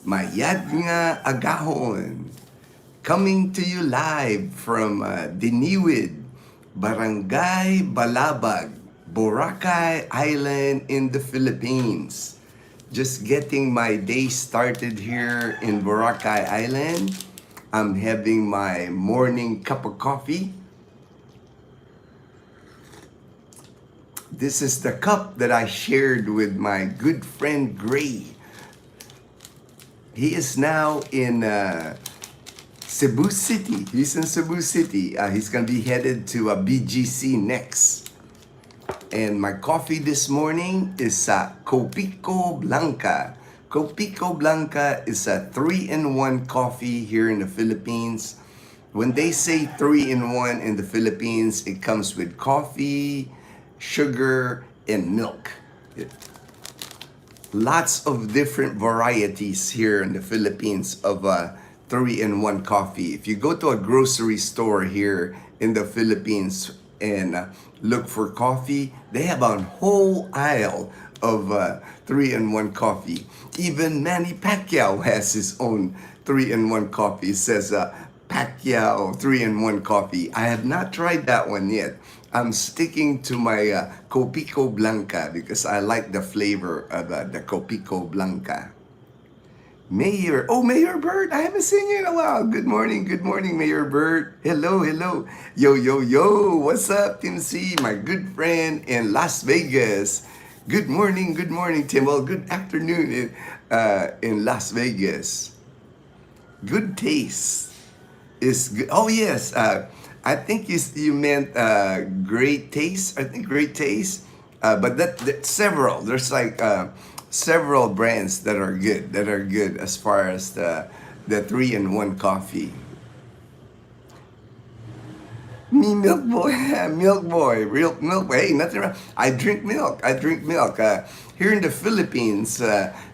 Mayad nga agahon. Coming to you live from Diniwid, Barangay Balabag, Boracay Island in the Philippines. Just getting my day started here in Boracay Island. I'm having my morning cup of coffee. This is the cup that I shared with my good friend Gray. He is now in Cebu City. He's in Cebu City. He's gonna be headed to BGC next. And my coffee this morning is Copico Blanca. Copico Blanca is a 3-in-1 coffee here in the Philippines. When they say 3-in-1 in the Philippines, it comes with coffee, sugar, and milk. Lots of different varieties here in the Philippines of 3-in-1 coffee. If you go to a grocery store here in the Philippines and look for coffee, they have a whole aisle of 3-in-1 coffee. Even Manny Pacquiao has his own 3-in-1 coffee. It says Pacquiao 3-in-1 coffee. I have not tried that one yet. I'm sticking to my Copico Blanca because I like the flavor of the Copico Blanca. Mayor, Mayor Bert, I haven't seen you in a while. Good morning, Mayor Bert. Hello. Yo, what's up, Tim C, my good friend in Las Vegas. Good morning, Tim. Well, good afternoon in Las Vegas. Good taste is good. Oh, yes. I think you meant great taste. I think great taste. But that several. There's like several brands that are good as far as the 3-in-1 coffee. Me milk boy, real milk boy. Hey, nothing wrong. I drink milk. Here in the Philippines,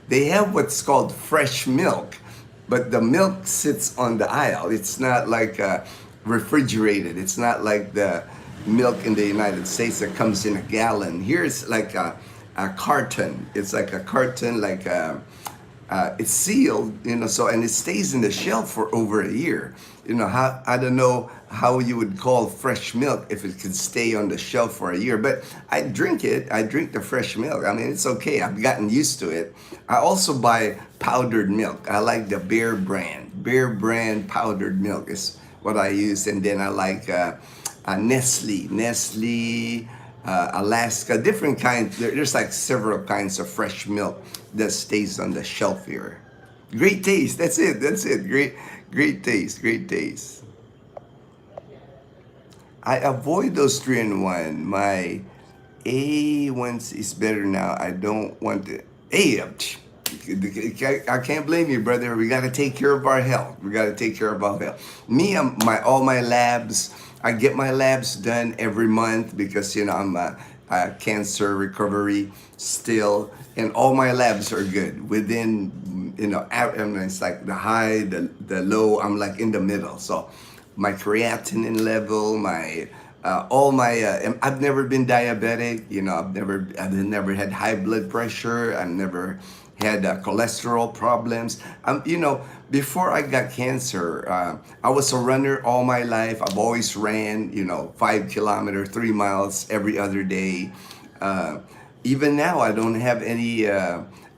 they have what's called fresh milk, but the milk sits on the aisle. It's not like refrigerated. It's not like the milk in the United States that comes in a gallon. Here it's like a carton. It's like a carton, like it's sealed, so, and it stays in the shelf for over a year. I don't know how you would call fresh milk if it can stay on the shelf for a year, but I drink it. I drink the fresh milk. I mean, it's okay. I've gotten used to it. I also buy powdered milk. I like the Bear brand powdered milk is what I use. And then I like Nestle, Alaska, different kinds. There's like several kinds of fresh milk that stays on the shelf here. Great taste. That's it. Great taste. I avoid those 3-in-1. My A1 is better now. I don't want to. I can't blame you, brother. We got to take care of our health. Me, all my labs. I get my labs done every month because I'm a cancer recovery still, and all my labs are good. Within it's like the high, the low. I'm like in the middle. So my creatinine level, my all my I've never been diabetic. I've never had high blood pressure. I've never had cholesterol problems. Before I got cancer, I was a runner all my life. I've always ran, 5 kilometers, 3 miles every other day. Even now, I don't have any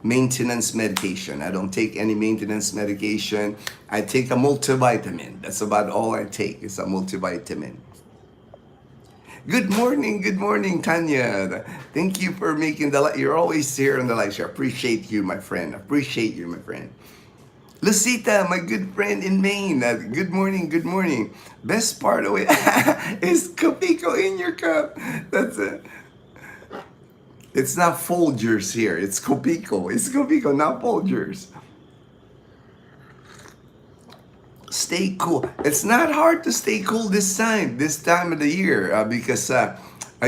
maintenance medication. I don't take any maintenance medication. I take a multivitamin. That's about all I take is a multivitamin. Good morning, Tanya. Thank you for making the live. You're always here on the live show. Appreciate you, my friend. Lucita, my good friend in Maine. Good morning. Best part of it is Copico in your cup. That's it. It's not Folgers here. It's Copico. Not Folgers. Stay cool. It's not hard to stay cool this time of the year, because I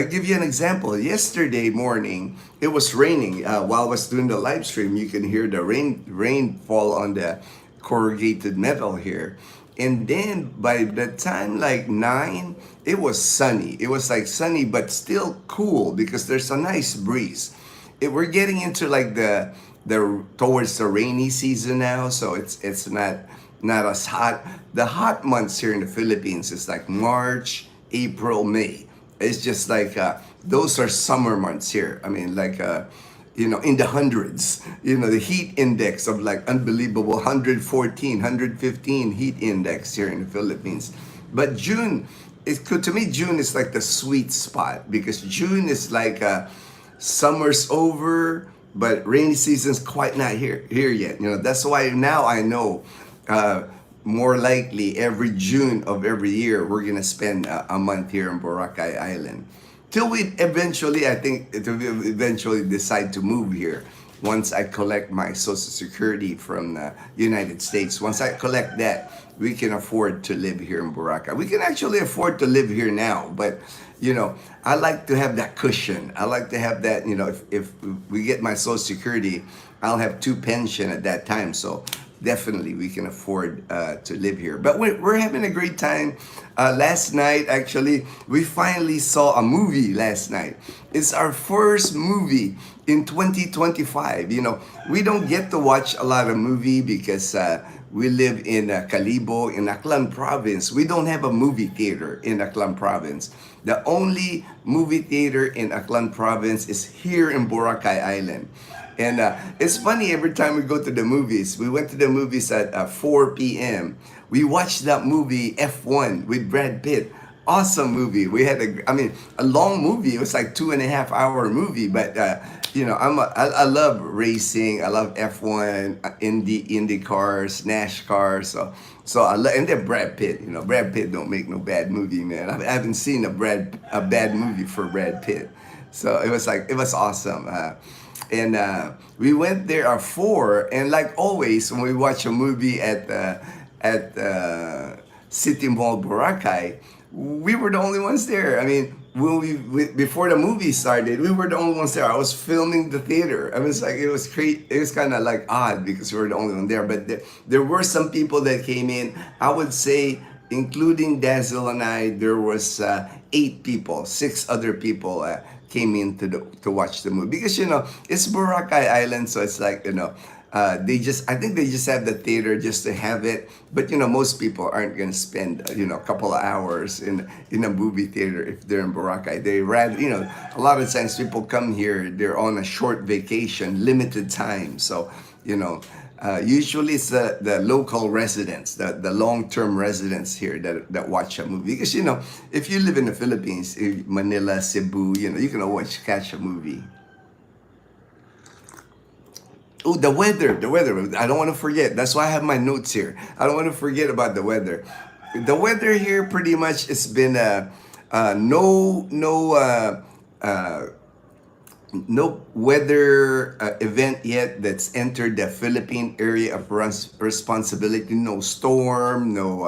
give you an example. Yesterday morning, it was raining. While I was doing the live stream, you can hear the rain fall on the corrugated metal here. And then by the time like 9, it was sunny. It was like sunny, but still cool because there's a nice breeze. We're getting into like the the towards the rainy season now, so it's not as hot. The hot months here in the Philippines is like March, April, May. It's just like those are summer months here. I mean, like in the hundreds. The heat index of like unbelievable 114, 115 heat index here in the Philippines. But June, to me, June is like the sweet spot because June is like summer's over, but rainy season's quite not here yet. That's why now I know more likely every June of every year we're gonna spend a month here in Boracay Island till we eventually, I think, eventually decide to move here. Once I collect my Social Security from the United States, once I collect that, we can afford to live here in Boracay. We can actually afford to live here now, but I like to have that cushion. I like to have that. If we get my Social Security, I'll have 2 pension at that time. So definitely we can afford to live here. But we're having a great time. Last night, actually, we finally saw a movie last night. It's our first movie in 2025. We don't get to watch a lot of movie because we live in Calibo, in Aklan province. We don't have a movie theater in Aklan province. The only movie theater in Aklan province is here in Boracay Island. And it's funny, every time we go to the movies, we went to the movies at 4 p.m. We watched that movie F1 with Brad Pitt. Awesome movie. We had a long movie. It was like 2.5 hour movie, but I love racing. I love F1, Indy cars, Nash cars. So I love, and then Brad Pitt. Brad Pitt don't make no bad movie, man. I haven't seen a bad movie for Brad Pitt. So it was awesome. And we went there at 4, and like always, when we watch a movie at City Mall Boracay, we were the only ones there. I mean, before the movie started, we were the only ones there. I was filming the theater. I was like, it was kind of like odd because we were the only one there. But there were some people that came in. I would say, including Dazzle and I, there was 8 people, 6 other people came in to watch the movie because it's Boracay Island, so it's like I think they just have the theater just to have it. But most people aren't gonna spend a couple of hours in a movie theater if they're in Boracay. They rather a lot of times people come here, they're on a short vacation, limited time. So usually it's the local residents, the long-term residents here that watch a movie. Because if you live in the Philippines, Manila, Cebu, you can always catch a movie. Oh, the weather. I don't want to forget. That's why I have my notes here. I don't want to forget about the weather. The weather here pretty much it's been no weather event yet that's entered the Philippine area of responsibility. No storm, no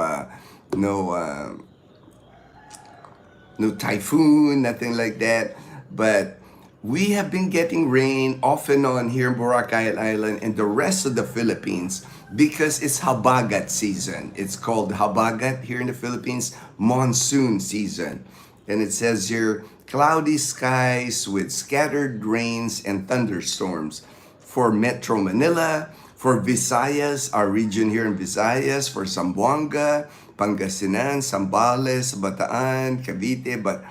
typhoon, nothing like that. But we have been getting rain off and on here in Boracay Island and the rest of the Philippines because it's habagat season. It's called habagat here in the Philippines, monsoon season. And it says here, cloudy skies with scattered rains and thunderstorms for Metro Manila, for Visayas, our region here in Visayas, for Zamboanga, Pangasinan, Zambales, Bataan, Cavite, but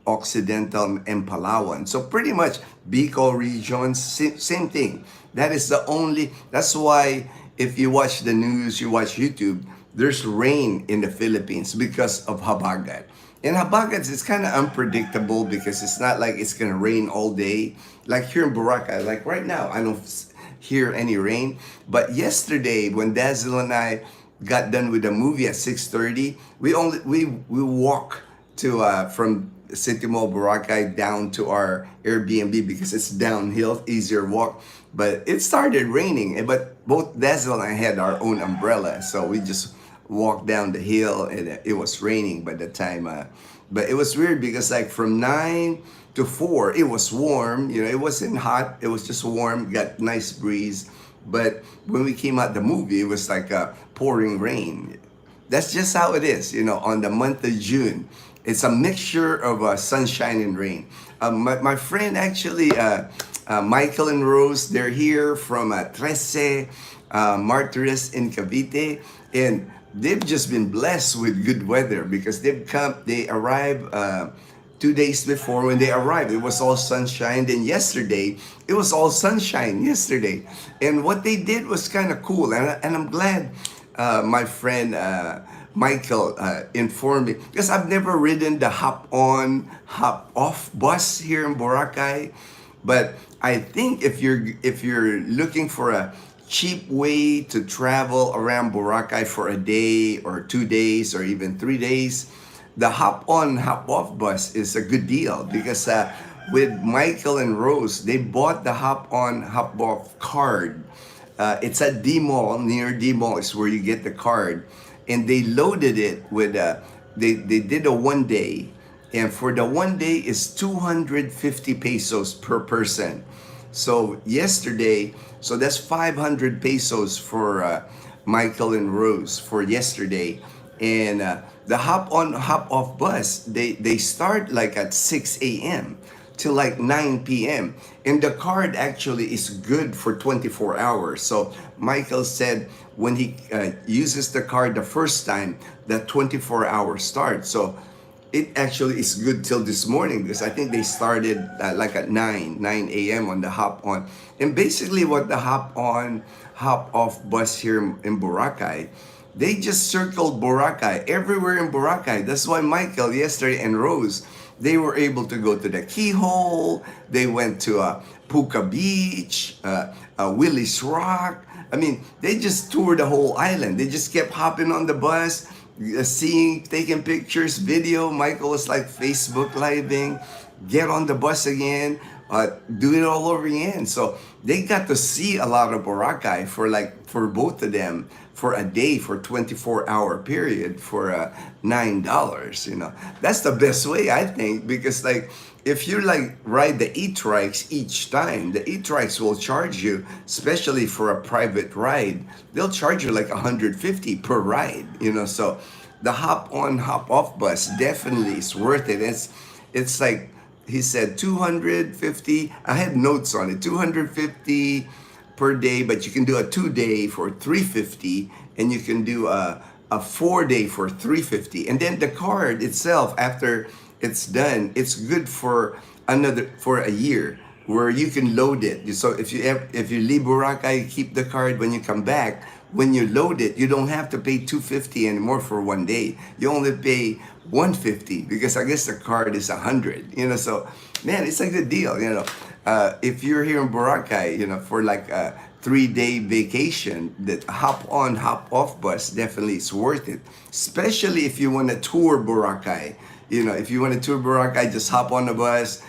Occidental and Palawan. So pretty much Bicol region, same thing. That's why if you watch the news, you watch YouTube, there's rain in the Philippines because of habagat. And habagat is kind of unpredictable because it's not like it's gonna rain all day. Like here in Boracay, like right now, I don't hear any rain. But yesterday, when Dazzle and I got done with the movie at 6:30, we walk to from City Mall Boracay down to our Airbnb because it's downhill, easier walk. But it started raining, but both Dazzle and I had our own umbrella, so we just walked down the hill and it was raining by the time. But it was weird because like from 9 to 4, it was warm. It wasn't hot. It was just warm. Got nice breeze. But when we came out the movie, it was like pouring rain. That's just how it is. On the month of June. It's a mixture of sunshine and rain. My friend actually Michael and Rose, they're here from Trece, Martires in Cavite, and they've just been blessed with good weather because they arrived 2 days before. When they arrived, it was all sunshine. Then yesterday, it was all sunshine yesterday. And what they did was kind of cool. And I'm glad my friend Michael informed me, because I've never ridden the hop on, hop off bus here in Boracay. But I think if you're looking for a cheap way to travel around Boracay for a day or 2 days or even 3 days, the hop on, hop off bus is a good deal because with Michael and Rose, they bought the hop on, hop off card. It's at D Mall, near D Mall is where you get the card. And they loaded it with, they did a 1 day. And for the 1 day is 250 pesos per person. So yesterday, so that's 500 pesos for Michael and Rose for yesterday. And the hop on, hop off bus, they start like at 6 a.m. till like 9 p.m. And the card actually is good for 24 hours. So Michael said when he uses the card the first time, that 24 hours start. So it actually is good till this morning because I think they started like at 9 a.m. on the hop on. And basically what the hop on, hop off bus here in Boracay, they just circled Boracay, everywhere in Boracay. That's why Michael yesterday and Rose, they were able to go to the Keyhole, they went to Puka Beach, Willis Rock. I mean, they just toured the whole island. They just kept hopping on the bus, seeing, taking pictures, video. Michael was like Facebook living, get on the bus again, do it all over again. So they got to see a lot of Boracay for both of them for a day, for 24-hour period for $9. That's the best way, I think, because like if you like ride the e-trikes each time, the e-trikes will charge you, especially for a private ride, they'll charge you like 150 per ride. So the hop on, hop off bus definitely is worth it. It's like he said 250. I had notes on it, 250 per day, but you can do a 2 day for 350, and you can do a 4 day for 350. And then the card itself, after it's done, it's good for a year, where you can load it. So if you leave Boracay, you keep the card. When you come back, when you load it, you don't have to pay 250 anymore for 1 day. You only pay 150 because I guess the card is 100. So man, it's a good deal. If you're here in Boracay, for like a 3-day vacation, that hop on, hop off bus definitely is worth it. Especially if you want to tour Boracay. If you want to tour Boracay, just hop on the bus,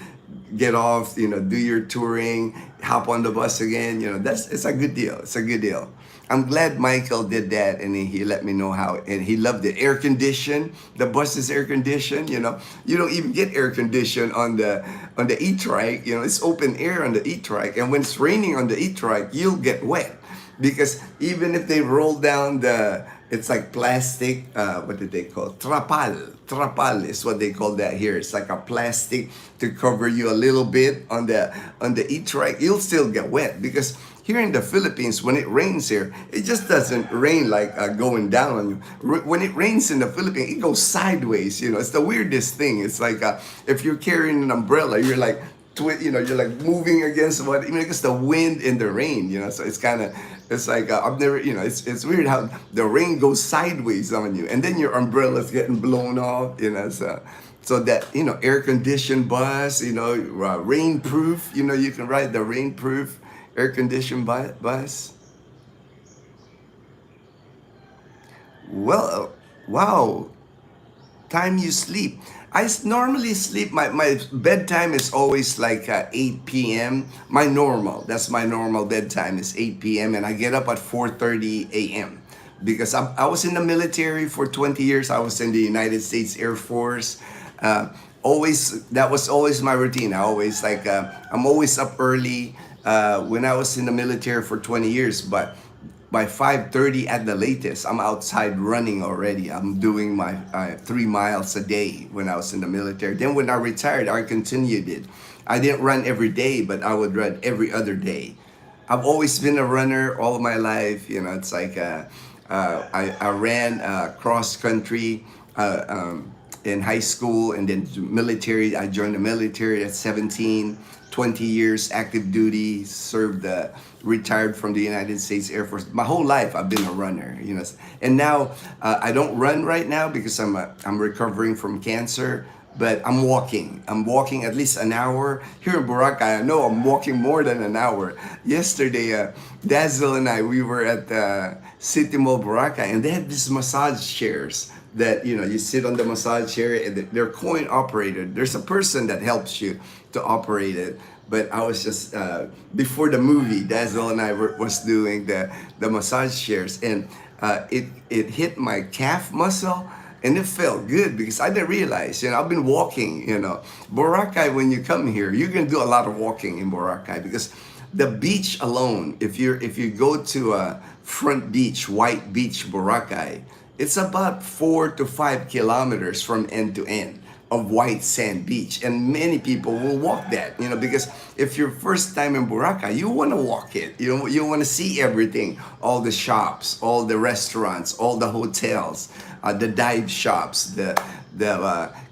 get off, do your touring, hop on the bus again. It's a good deal. It's a good deal. I'm glad Michael did that, and he let me know how, and he loved it. Air conditioned. The bus is air conditioned. You don't even get air conditioned on the e-trike. It's open air on the e-trike, and when it's raining on the e-trike, you'll get wet because even if they roll down it's like plastic. What did they call it? Trapal is what they call that here. It's like a plastic to cover you a little bit on the e-trike. You'll still get wet because here in the Philippines, when it rains here, it just doesn't rain like going down on you. When it rains in the Philippines, it goes sideways. It's the weirdest thing. It's like if you're carrying an umbrella, you're like, you're like moving against what, because the wind and the rain. So it's like I've never, it's weird how the rain goes sideways on you, and then your umbrella's getting blown off. So that air conditioned bus, rain proof. You can ride the rain proof air-conditioned bus. Well, wow. Time you sleep. I normally sleep, my bedtime is always like 8 p.m. That's my normal bedtime is 8 p.m. and I get up at 4:30 a.m. because I was in the military for 20 years. I was in the United States Air Force. That was always my routine. I'm always up early. When I was in the military for 20 years, but by 5:30 at the latest, I'm outside running already. I'm doing my 3 miles a day when I was in the military. Then when I retired, I continued it. I didn't run every day, but I would run every other day. I've always been a runner all of my life. You know, it's like I ran cross country in high school, and then military. I joined the military at 17, 20 years active duty, served, retired from the United States Air Force. My whole life I've been a runner, you know. And now I don't run right now because I'm recovering from cancer. But I'm walking. I'm walking at least an hour. Here in Boracay, I know I'm walking more than an hour. Yesterday, Dazzle and I, we were at City Mall Boracay, and they had these massage chairs that, you know, you sit on the massage chair, and they're coin operated. There's a person that helps you to operate it. But I was just, before the movie, Dazzle and I was doing the massage chairs, and it hit my calf muscle. And it felt good because I didn't realize, you know, I've been walking, you know. Boracay, when you come here, you're going to do a lot of walking in Boracay because the beach alone, if you go to Front Beach, White Beach, Boracay, it's about 4 to 5 kilometers from end to end of white sand beach, and many people will walk that, you know, because if you're first time in Boracay, you want to walk it, you know, you want to see everything, all the shops, all the restaurants, all the hotels, the dive shops, the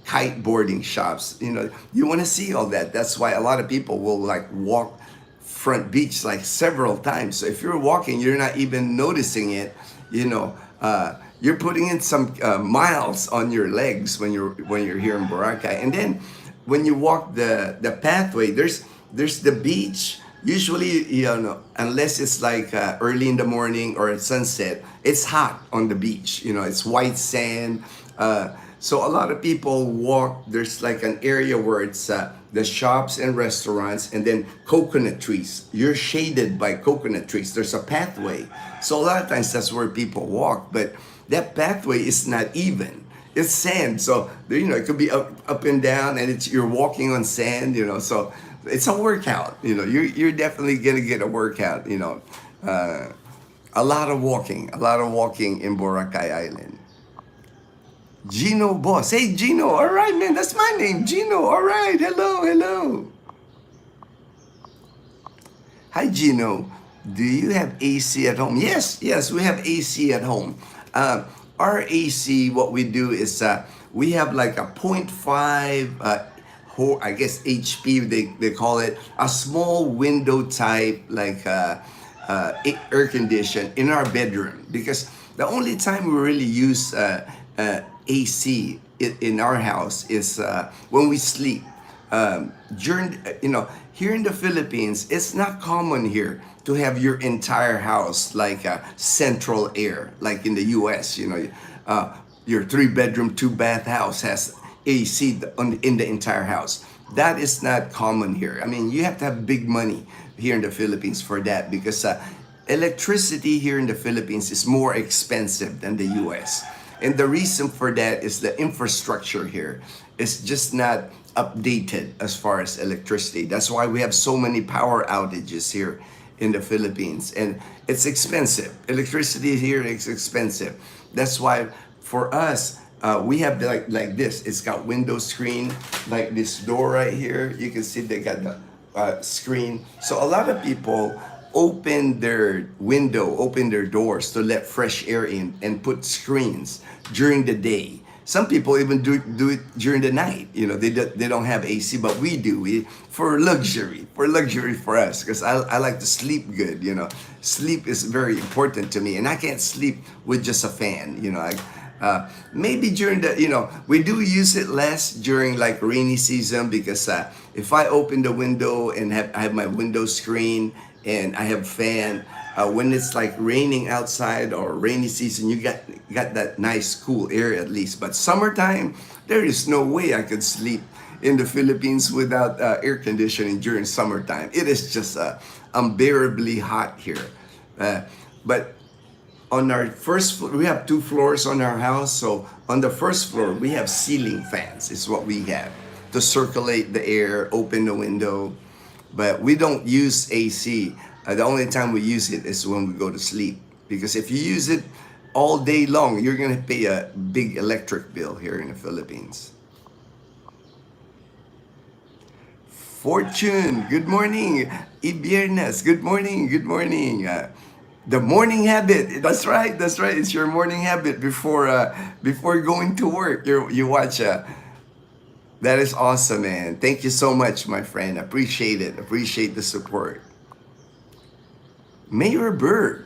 kiteboarding shops, you know, you want to see all that. That's why a lot of people will like walk Front Beach like several times. So if you're walking, you're not even noticing it, you know. You're putting in some miles on your legs when you're here in Boracay. And then when you walk the pathway, there's the beach. Usually, you know, unless it's like early in the morning or at sunset, it's hot on the beach. You know, it's white sand. So a lot of people walk. There's like an area where it's the shops and restaurants, and then coconut trees. You're shaded by coconut trees. There's a pathway. So a lot of times that's where people walk, but that pathway is not even. It's sand, so you know it could be up and down, and you're walking on sand. You know, so it's a workout. You know, you're definitely gonna get a workout. You know, a lot of walking in Boracay Island. Ginno boss, hey Ginno, all right man, that's my name, Ginno. All right, hello. Hi Ginno, do you have AC at home? Yes, we have AC at home. Our AC, what we do is we have like a point 0.5, I guess HP they call it, a small window type like air condition in our bedroom, because the only time we really use AC in our house is when we sleep. During, you know, here in the Philippines, it's not common here to have your entire house like central air, like in the US. You know, your 3-bedroom, 2-bath house has AC in the entire house. That is not common here. I mean, you have to have big money here in the Philippines for that, because electricity here in the Philippines is more expensive than the US. And the reason for that is the infrastructure here is just not updated as far as electricity. That's why we have so many power outages here in the Philippines, and it's expensive. Electricity here is expensive. That's why for us, we have like this. It's got window screen, like this door right here. You can see they got the screen. So a lot of people open their window, open their doors to let fresh air in, and put screens during the day. Some people even do it during the night. You know, they don't have AC, but we do. For luxury for us, because I like to sleep good. You know, sleep is very important to me, and I can't sleep with just a fan. You know, maybe during the, you know, we do use it less during like rainy season, because if I open the window and I have my window screen and I have fan, when it's like raining outside or rainy season, you got that nice cool air at least. But summertime, there is no way I could sleep in the Philippines without air conditioning during summertime. It is just unbearably hot here. But on our first floor, we have 2 floors on our house. So on the first floor, we have ceiling fans is what we have to circulate the air, open the window. But we don't use AC. The only time we use it is when we go to sleep. Because if you use it all day long, you're going to pay a big electric bill here in the Philippines. Fortune, good morning. Ibiernes, good morning, good morning. The morning habit. That's right. That's right. It's your morning habit before going to work. You watch. That is awesome, man. Thank you so much, my friend. Appreciate it. Appreciate the support. Mayor Bird.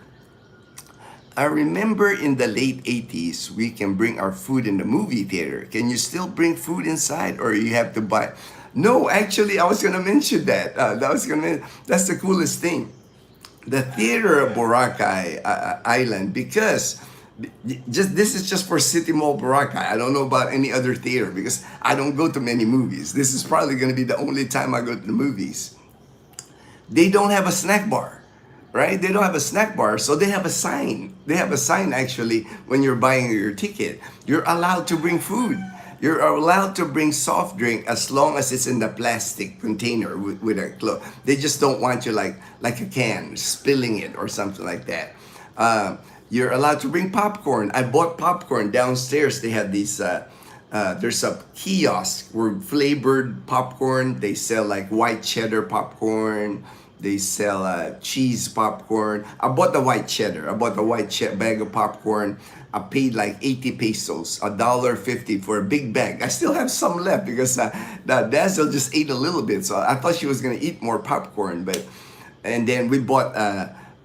I remember in the late 80s, we can bring our food in the movie theater. Can you still bring food inside or you have to buy? No, actually, I was going to mention that. That's the coolest thing. The theater of Boracay Island, because just this is just for City Mall Boracay. I don't know about any other theater because I don't go to many movies. This is probably going to be the only time I go to the movies. They don't have a snack bar, right? They don't have a snack bar, so they have a sign. They have a sign actually when you're buying your ticket. You're allowed to bring food. You're allowed to bring soft drink as long as it's in the plastic container with a cloth. They just don't want you like a can spilling it or something like that. You're allowed to bring popcorn. I bought popcorn downstairs. They have these. There's a kiosk where flavored popcorn. They sell like white cheddar popcorn. They sell cheese popcorn. I bought the white cheddar. I bought the bag of popcorn. I paid like 80 pesos, $1.50 for a big bag. I still have some left because the Dazzle just ate a little bit. So I thought she was gonna eat more popcorn, and then we bought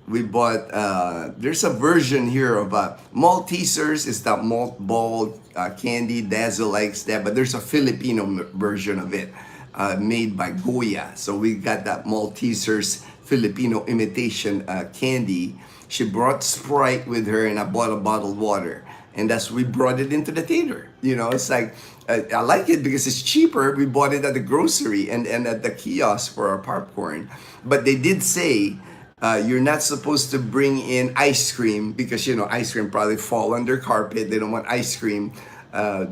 there's a version here of Maltesers. Is that malt ball candy. Dazzle likes that, but there's a Filipino version of it made by Goya. So we got that Maltesers Filipino imitation candy. She brought Sprite with her, and I bought a bottled water, and we brought it into the theater. You know, it's like I like it because it's cheaper. We bought it at the grocery and at the kiosk for our popcorn, but they did say you're not supposed to bring in ice cream because ice cream probably fall under carpet. They don't want ice cream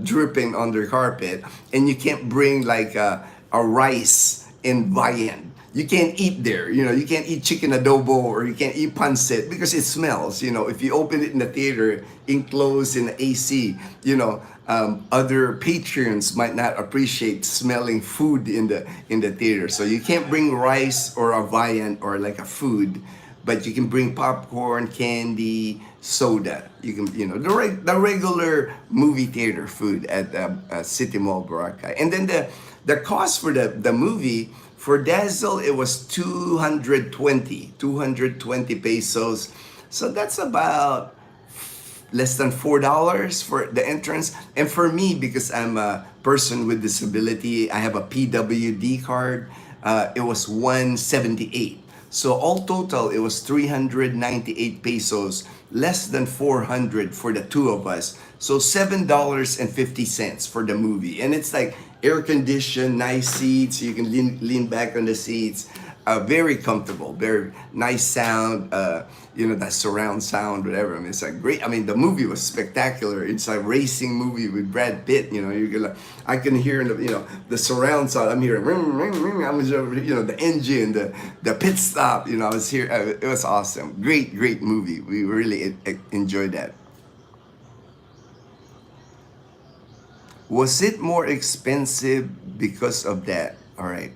dripping under carpet, and you can't bring like a rice in viand. You can't eat there. You can't eat chicken adobo or you can't eat pancit because it smells. If you open it in the theater, enclosed in the AC, other patrons might not appreciate smelling food in the theater. So you can't bring rice or a viand or like a food, but you can bring popcorn, candy, soda. You can, the regular movie theater food at City Mall Boracay. And then the cost for the movie. For Dazzle, it was 220 pesos. So that's about less than $4 for the entrance. And for me, because I'm a person with disability, I have a PWD card, it was 178. So all total, it was 398 pesos, less than 400 for the two of us. So $7.50 for the movie. And it's like air conditioned, nice seats. You can lean back on the seats. Very comfortable, very nice sound. That surround sound, whatever. I mean, it's like great. I mean, the movie was spectacular. It's a racing movie with Brad Pitt. I can hear the surround sound. I'm hearing ring, ring, ring. I'm the engine, the pit stop. I was here. It was awesome. Great movie. We really enjoyed that. Was it more expensive because of that? All right,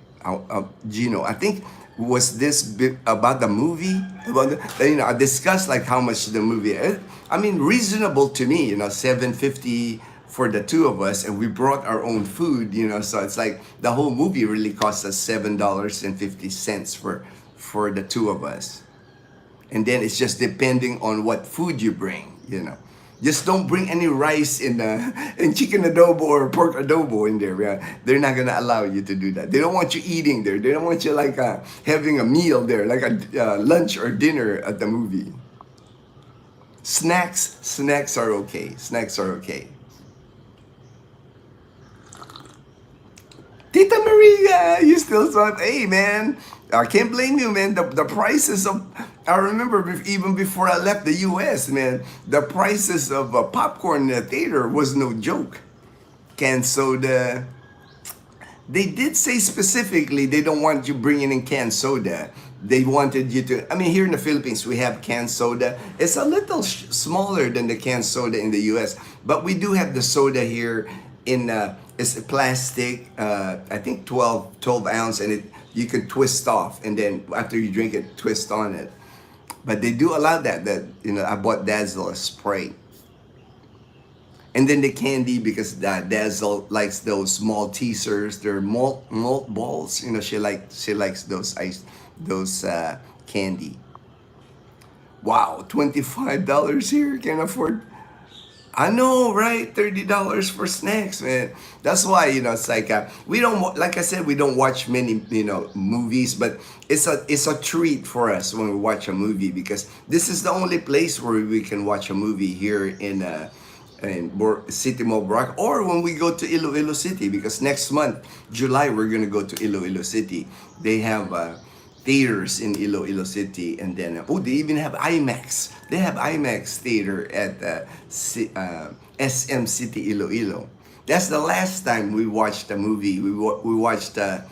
Ginno, I think was this about the movie? I discussed like how much the movie. I mean, reasonable to me. $7.50 for the two of us, and we brought our own food. So it's like the whole movie really cost us $7.50 for the two of us, and then it's just depending on what food you bring. Just don't bring any rice in chicken adobo or pork adobo in there. Yeah. They're not gonna allow you to do that. They don't want you eating there. They don't want you like having a meal there, like a lunch or dinner at the movie. Snacks are okay. Snacks are okay. Tita Maria, you still saw it. Hey, man, I can't blame you, man. The prices of, I remember even before I left the U.S., man, the prices of popcorn in the theater was no joke. Canned soda. They did say specifically they don't want you bringing in canned soda. They wanted you to, I mean, here in the Philippines, we have canned soda. It's a little smaller than the canned soda in the U.S., but we do have the soda here in It's a plastic, I think 12 ounce, and you can twist off, and then after you drink it, twist on it. But they do allow that, I bought Dazzle a spray. And then the candy, because Dazzle likes those Maltesers. They're malt balls. She likes those candy. Wow, $25 here. Can afford. I know, right? $30 for snacks, man. That's why, it's like we don't, like I said, we don't watch many movies, but it's a treat for us when we watch a movie, because this is the only place where we can watch a movie here in City Mall Brock, or when we go to Iloilo City, because next month, July, we're gonna go to Iloilo City. They have theaters in Iloilo City, and then they even have IMAX. They have IMAX theater at SM City Iloilo. That's the last time we watched a movie. We watched at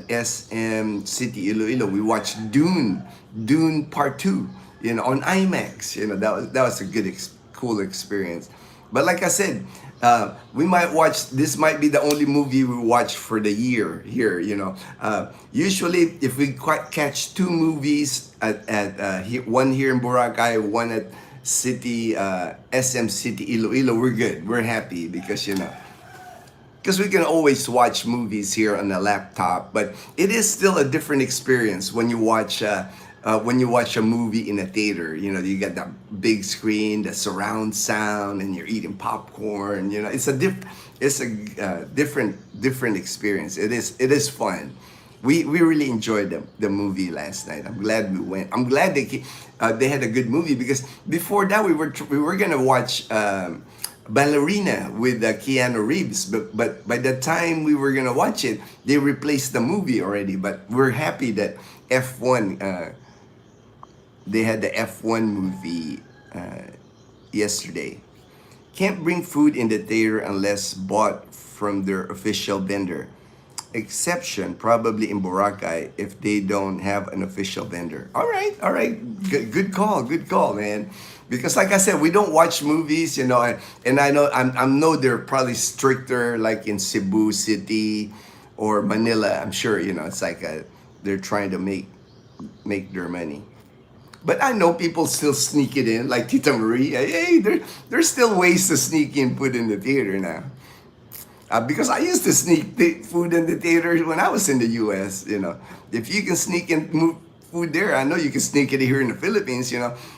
SM City Iloilo. We watched Dune Part 2, on IMAX. That was a cool experience. But like I said, we might watch. This might be the only movie we watch for the year here. Usually, if we catch two movies one here in Boracay, one at SM City Iloilo, we're good. We're happy, because we can always watch movies here on the laptop, but it is still a different experience when you watch a movie in a theater. You got that big screen, the surround sound, and you're eating popcorn. It's a different experience. It is fun. We really enjoyed the movie last night. I'm glad we went. I'm glad they had a good movie, because before that we were gonna watch Ballerina with Keanu Reeves, but by the time we were gonna watch it, they replaced the movie already. But we're happy that F1 they had the F1 movie yesterday. Can't bring food in the theater unless bought from their official vendor. Exception probably in Boracay if they don't have an official vendor. All right. Good call, man. Because like I said, we don't watch movies, and I know they're probably stricter, like in Cebu City or Manila. I'm sure, it's like they're trying to make their money. But I know people still sneak it in, like Tita Marie. Hey, there's still ways to sneak in food in the theater now. Because I used to sneak food in the theaters when I was in the U.S. If you can sneak in food there, I know you can sneak it here in the Philippines.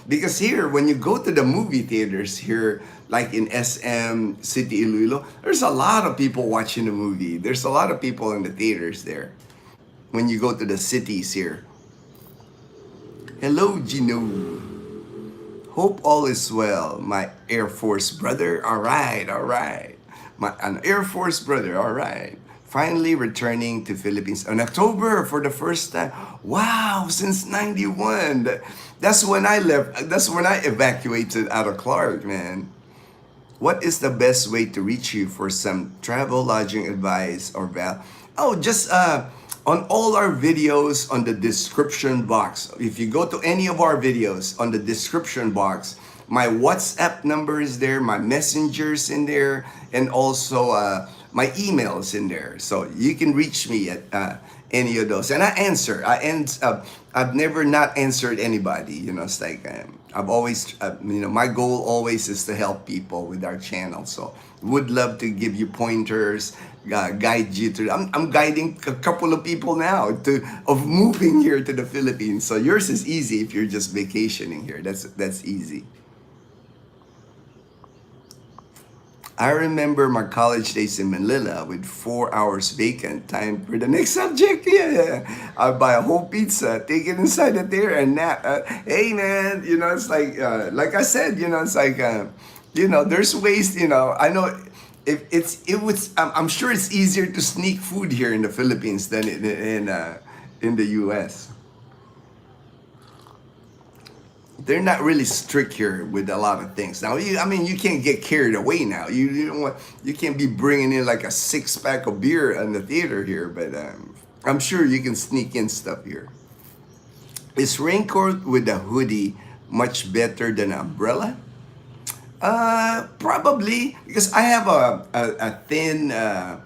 Because here, when you go to the movie theaters here, like in SM City Iloilo, there's a lot of people watching the movie. There's a lot of people in the theaters there. When you go to the cities here. Hello, Ginno. Hope all is well, my Air Force brother. All right. An Air Force brother. All right. Finally returning to Philippines in October for the first time. Wow, since 91. That's when I left. That's when I evacuated out of Clark, man. What is the best way to reach you for some travel lodging advice or just on all our videos, on the description box. If you go to any of our videos, on the description box, my WhatsApp number is there, my messengers in there, and also my emails in there. So you can reach me at any of those, and I answer. I've never not answered anybody. It's like I've always, my goal always is to help people with our channel. So would love to give you pointers, guide you to. I'm guiding a couple of people now of moving here to the Philippines. So yours is easy if you're just vacationing here. That's easy. I remember my college days in Manila with 4 hours vacant. Time for the next subject. Yeah. I buy a whole pizza, take it inside the theater, and nap. Hey, man, it's like I said, it's like, there's ways, I know I'm sure it's easier to sneak food here in the Philippines than in the U.S. They're not really strict here with a lot of things. Now, you can't get carried away now. You can't be bringing in like a 6-pack of beer in the theater here, but I'm sure you can sneak in stuff here. Is raincoat with a hoodie much better than an umbrella? Probably because I have a thin. I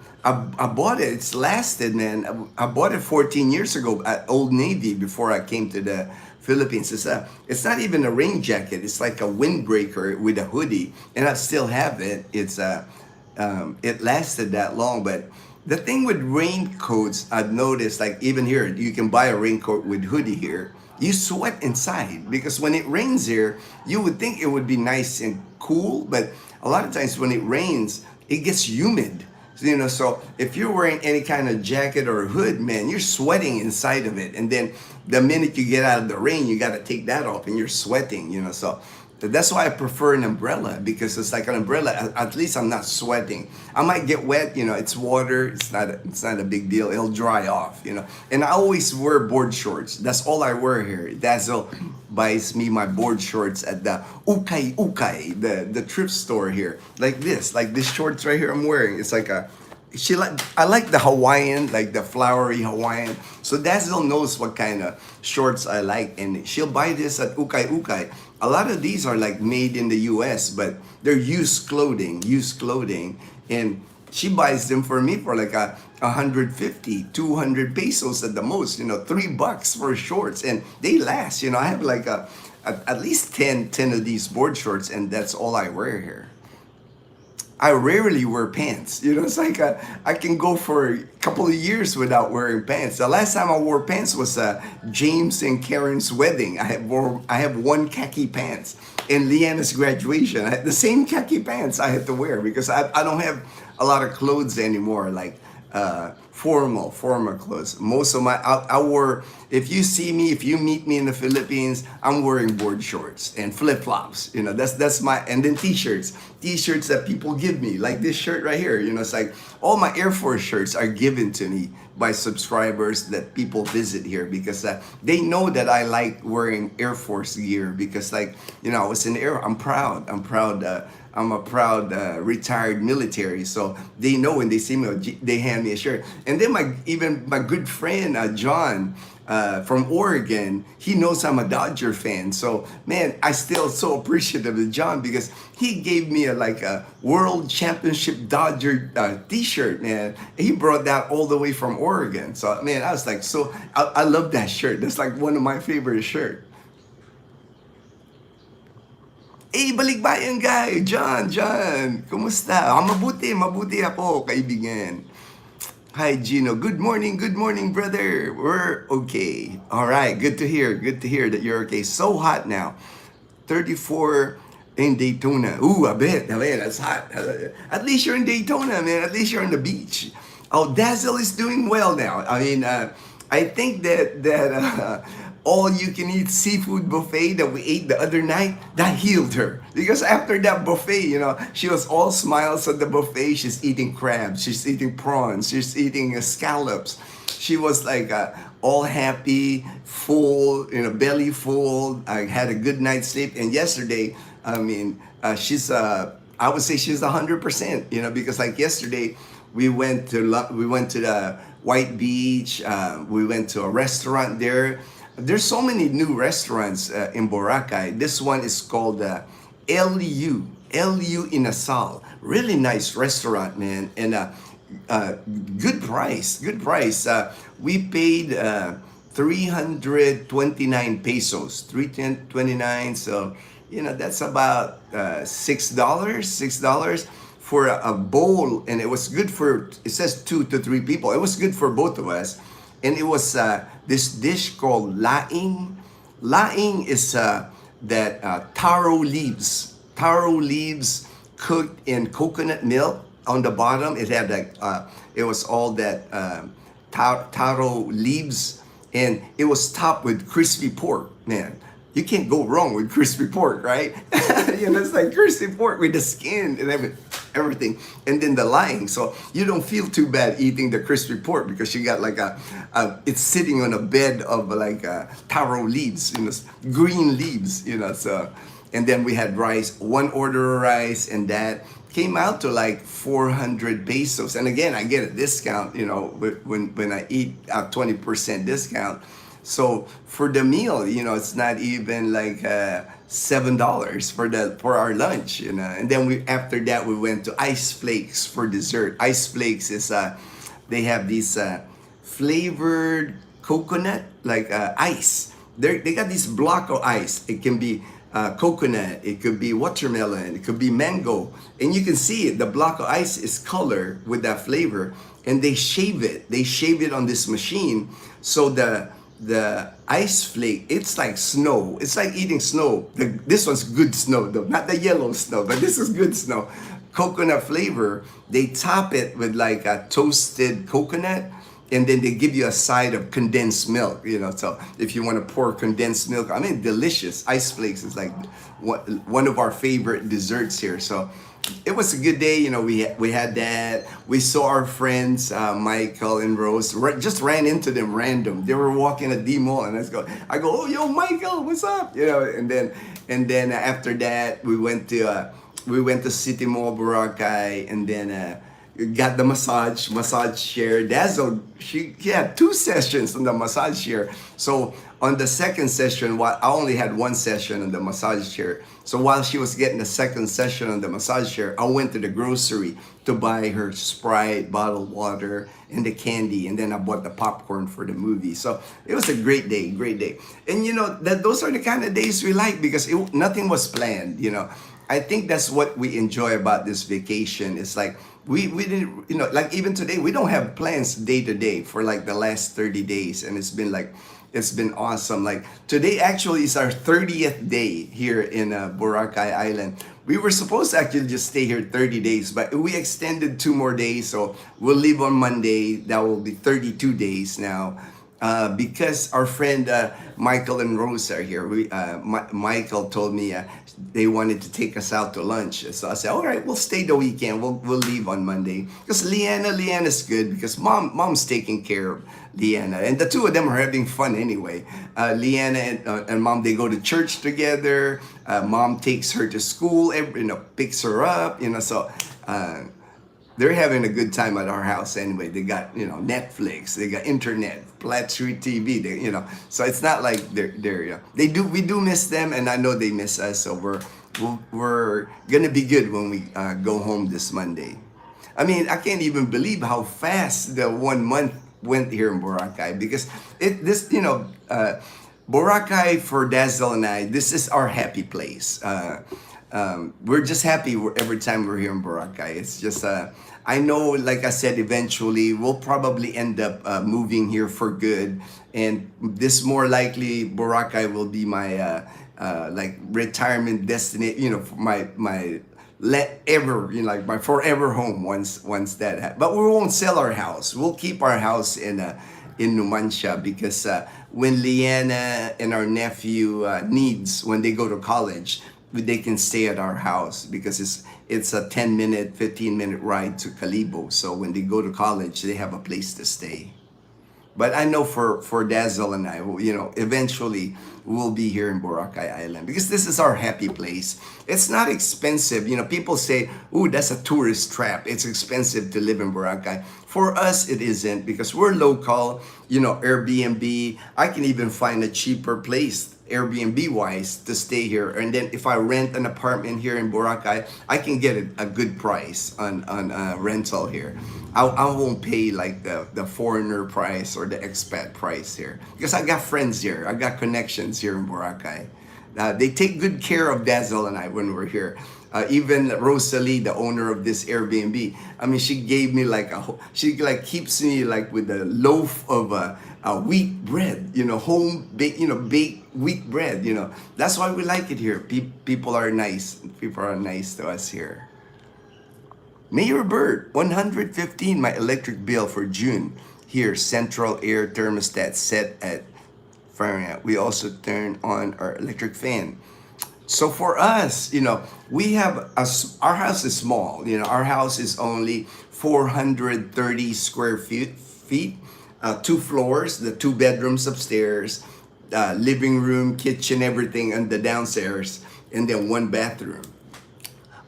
bought it. It's lasted, man. I bought it 14 years ago at Old Navy before I came to the Philippines. It's not even a rain jacket. It's like a windbreaker with a hoodie, and I still have it. It lasted that long. But the thing with raincoats, I've noticed, like even here, you can buy a raincoat with hoodie here. You sweat inside because when it rains here, you would think it would be nice and cool, but a lot of times when it rains, it gets humid. So if you're wearing any kind of jacket or hood, man, you're sweating inside of it. And then the minute you get out of the rain, you got to take that off and you're sweating. So that's why I prefer an umbrella, because it's like an umbrella. At least I'm not sweating. I might get wet, it's water. It's not a big deal. It'll dry off. And I always wear board shorts. That's all I wear here. Dazzle buys me my board shorts at the Ukay, the thrift store here. Like this shorts right here I'm wearing. It's like I like the Hawaiian, like the flowery Hawaiian. So Dazzle knows what kind of shorts I like, and she'll buy this at Ukay. A lot of these are like made in the US, but they're used clothing, and she buys them for me for like 150, 200 pesos at the most, $3 for shorts, and they last. I have like at least 10 of these board shorts, and that's all I wear here. I rarely wear pants. It's like I can go for a couple of years without wearing pants. The last time I wore pants was James and Karen's wedding. I have one khaki pants. In Leanna's graduation, I had the same khaki pants I had to wear because I don't have a lot of clothes anymore, like formal clothes. Most of I wore, if you meet me in the Philippines, I'm wearing board shorts and flip-flops. That's my, and then t-shirts that people give me, like this shirt right here. It's like all my Air Force shirts are given to me by subscribers that people visit here, because they know that I like wearing Air Force gear, because I was in the Air. I'm proud. I'm a proud retired military, so they know when they see me, they hand me a shirt. And then my good friend John from Oregon, he knows I'm a Dodger fan. So man, I still so appreciative of John, because he gave me a World Championship Dodger T-shirt. Man, he brought that all the way from Oregon. So man, I was like, I love that shirt. That's like one of my favorite shirts. Balikbayan guy, John, kumusta? Mabuti ako, kaibigan. Hi, Ginno. Good morning, brother. We're okay. All right, good to hear that you're okay. So hot now. 34 in Daytona. Ooh, I bet, that's hot. At least you're in Daytona, man. At least you're on the beach. Oh, Dazzle is doing well now. I think that all-you-can-eat seafood buffet that we ate the other night, that healed her. Because after that buffet, she was all smiles at the buffet. She's eating crabs, she's eating prawns, she's eating scallops. She was like all happy, full, belly full. I had a good night's sleep. And yesterday, I would say she's 100%, because like yesterday, we went to the White Beach. We went to a restaurant there. There's so many new restaurants in Boracay. This one is called LU Inasal. Really nice restaurant, man, and good price. We paid 329 pesos, 329. So that's about $6 for a bowl, and it was good for. It says 2 to 3 people. It was good for both of us. And it was this dish called laing. Laing is that taro leaves cooked in coconut milk. On the bottom, it had it was all that taro leaves, and it was topped with crispy pork. Man, you can't go wrong with crispy pork, right? It's like crispy pork with the skin and everything, and then the laing. So you don't feel too bad eating the crispy pork, because you got like it's sitting on a bed of taro leaves, green leaves, So, and then we had rice, one order of rice, and that came out to like 400 pesos. And again, I get a discount, when I eat a 20% discount. So for the meal, it's not even like $7 for our lunch, you know. And then after that we went to Ice Flakes for dessert. Ice Flakes is they have these flavored coconut like ice. They got this block of ice. It can be coconut, it could be watermelon, it could be mango, and you can see it. The block of ice is color with that flavor, and they shave it. They shave it on this machine, so the ice flake, it's like snow. It's like eating snow. This one's good snow though, not the yellow snow, but this is good snow. Coconut flavor. They top it with like a toasted coconut, and then they give you a side of condensed milk, you know. So if you want to pour condensed milk, I mean, delicious. Ice Flakes is like one of our favorite desserts here. So it was a good day, you know. We had that. We saw our friends Michael and Rose. Just ran into them random. They were walking at the mall, and I go, oh, yo, Michael, what's up? You know. And then after that, we went to City Mall Boracay, and then got the massage chair. Dazzle, she had 2 sessions on the massage chair. So on the second session, I only had 1 session on the massage chair. So while she was getting the second session on the massage chair, I went to the grocery to buy her Sprite, bottled water, and the candy, and then I bought the popcorn for the movie. So it was a great day, great day. And you know, those are the kind of days we like, because nothing was planned, you know. I think that's what we enjoy about this vacation. It's like we didn't, you know, like even today, we don't have plans day to day for like the last 30 days. And it's been awesome. Like today actually is our 30th day here in Boracay Island. We were supposed to actually just stay here 30 days, but we extended 2 more days. So we'll leave on Monday. That will be 32 days now. Because our friend Michael and Rose are here. Michael told me they wanted to take us out to lunch. So I said, all right, we'll stay the weekend. We'll leave on Monday. Because Leanna's good, because mom's taking care of Leanna. And the 2 of them are having fun anyway. Leanna and mom, they go to church together. Mom takes her to school, picks her up, so they're having a good time at our house anyway. They got, Netflix, they got internet, flat screen TV, so it's not like we do miss them, and I know they miss us, so we're gonna be good when we go home this Monday. I mean, I can't even believe how fast the 1 month went here in Boracay, because Boracay, for Dazzle and I, this is our happy place. We're just happy every time we're here in Boracay. It's just, I know, like I said, eventually we'll probably end up moving here for good. And this more likely, Boracay will be my like retirement destination, for my my forever home once that happens. But we won't sell our house. We'll keep our house in Numancia, because when Leanna and our nephew when they go to college, they can stay at our house, because it's a 10-minute, 15-minute ride to Calibo. So when they go to college, they have a place to stay. But I know for Dazzle and I, eventually we'll be here in Boracay Island, because this is our happy place. It's not expensive. People say, ooh, that's a tourist trap. It's expensive to live in Boracay. For us, it isn't, because we're local, Airbnb. I can even find a cheaper place, Airbnb-wise, to stay here. And then if I rent an apartment here in Boracay, I can get a good price on rental here. I won't pay like the foreigner price or the expat price here, because I got friends here. I got connections here in Boracay. They take good care of Dazzle and I when we're here. Even Rosalie, the owner of this Airbnb, I mean, she gave me she keeps me with a loaf of wheat bread, home baked, baked wheat bread, That's why we like it here. People are nice. People are nice to us here. Mayor Bird, 115 my electric bill for June. Here, central air thermostat set at Fahrenheit. We also turn on our electric fan. So for us, we have our house is small. Our house is only 430 square feet, 2 floors, the 2 bedrooms upstairs, living room, kitchen, everything, and the downstairs, and then 1 bathroom.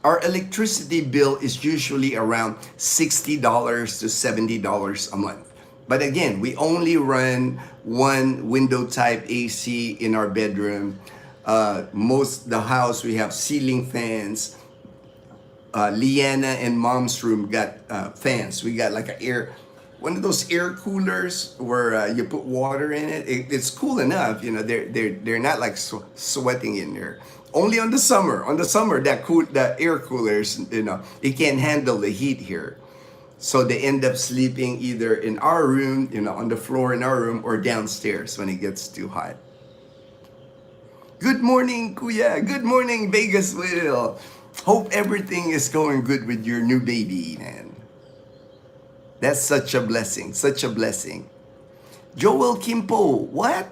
Our electricity bill is usually around $60 to $70 a month. But again, we only run 1 window type AC in our bedroom. The house, we have ceiling fans. Leanna and mom's room got fans. We got like one of those air coolers where you put water in it. It's cool enough, you know. They're not like sweating in there. Only on the summer. On the summer, the air coolers, you know, it can't handle the heat here. So they end up sleeping either in our room, you know, on the floor in our room, or downstairs when it gets too hot. Good morning, Kuya. Good morning, Vegas Will. Hope everything is going good with your new baby, man. That's such a blessing, such a blessing. Joel Kimpo, what?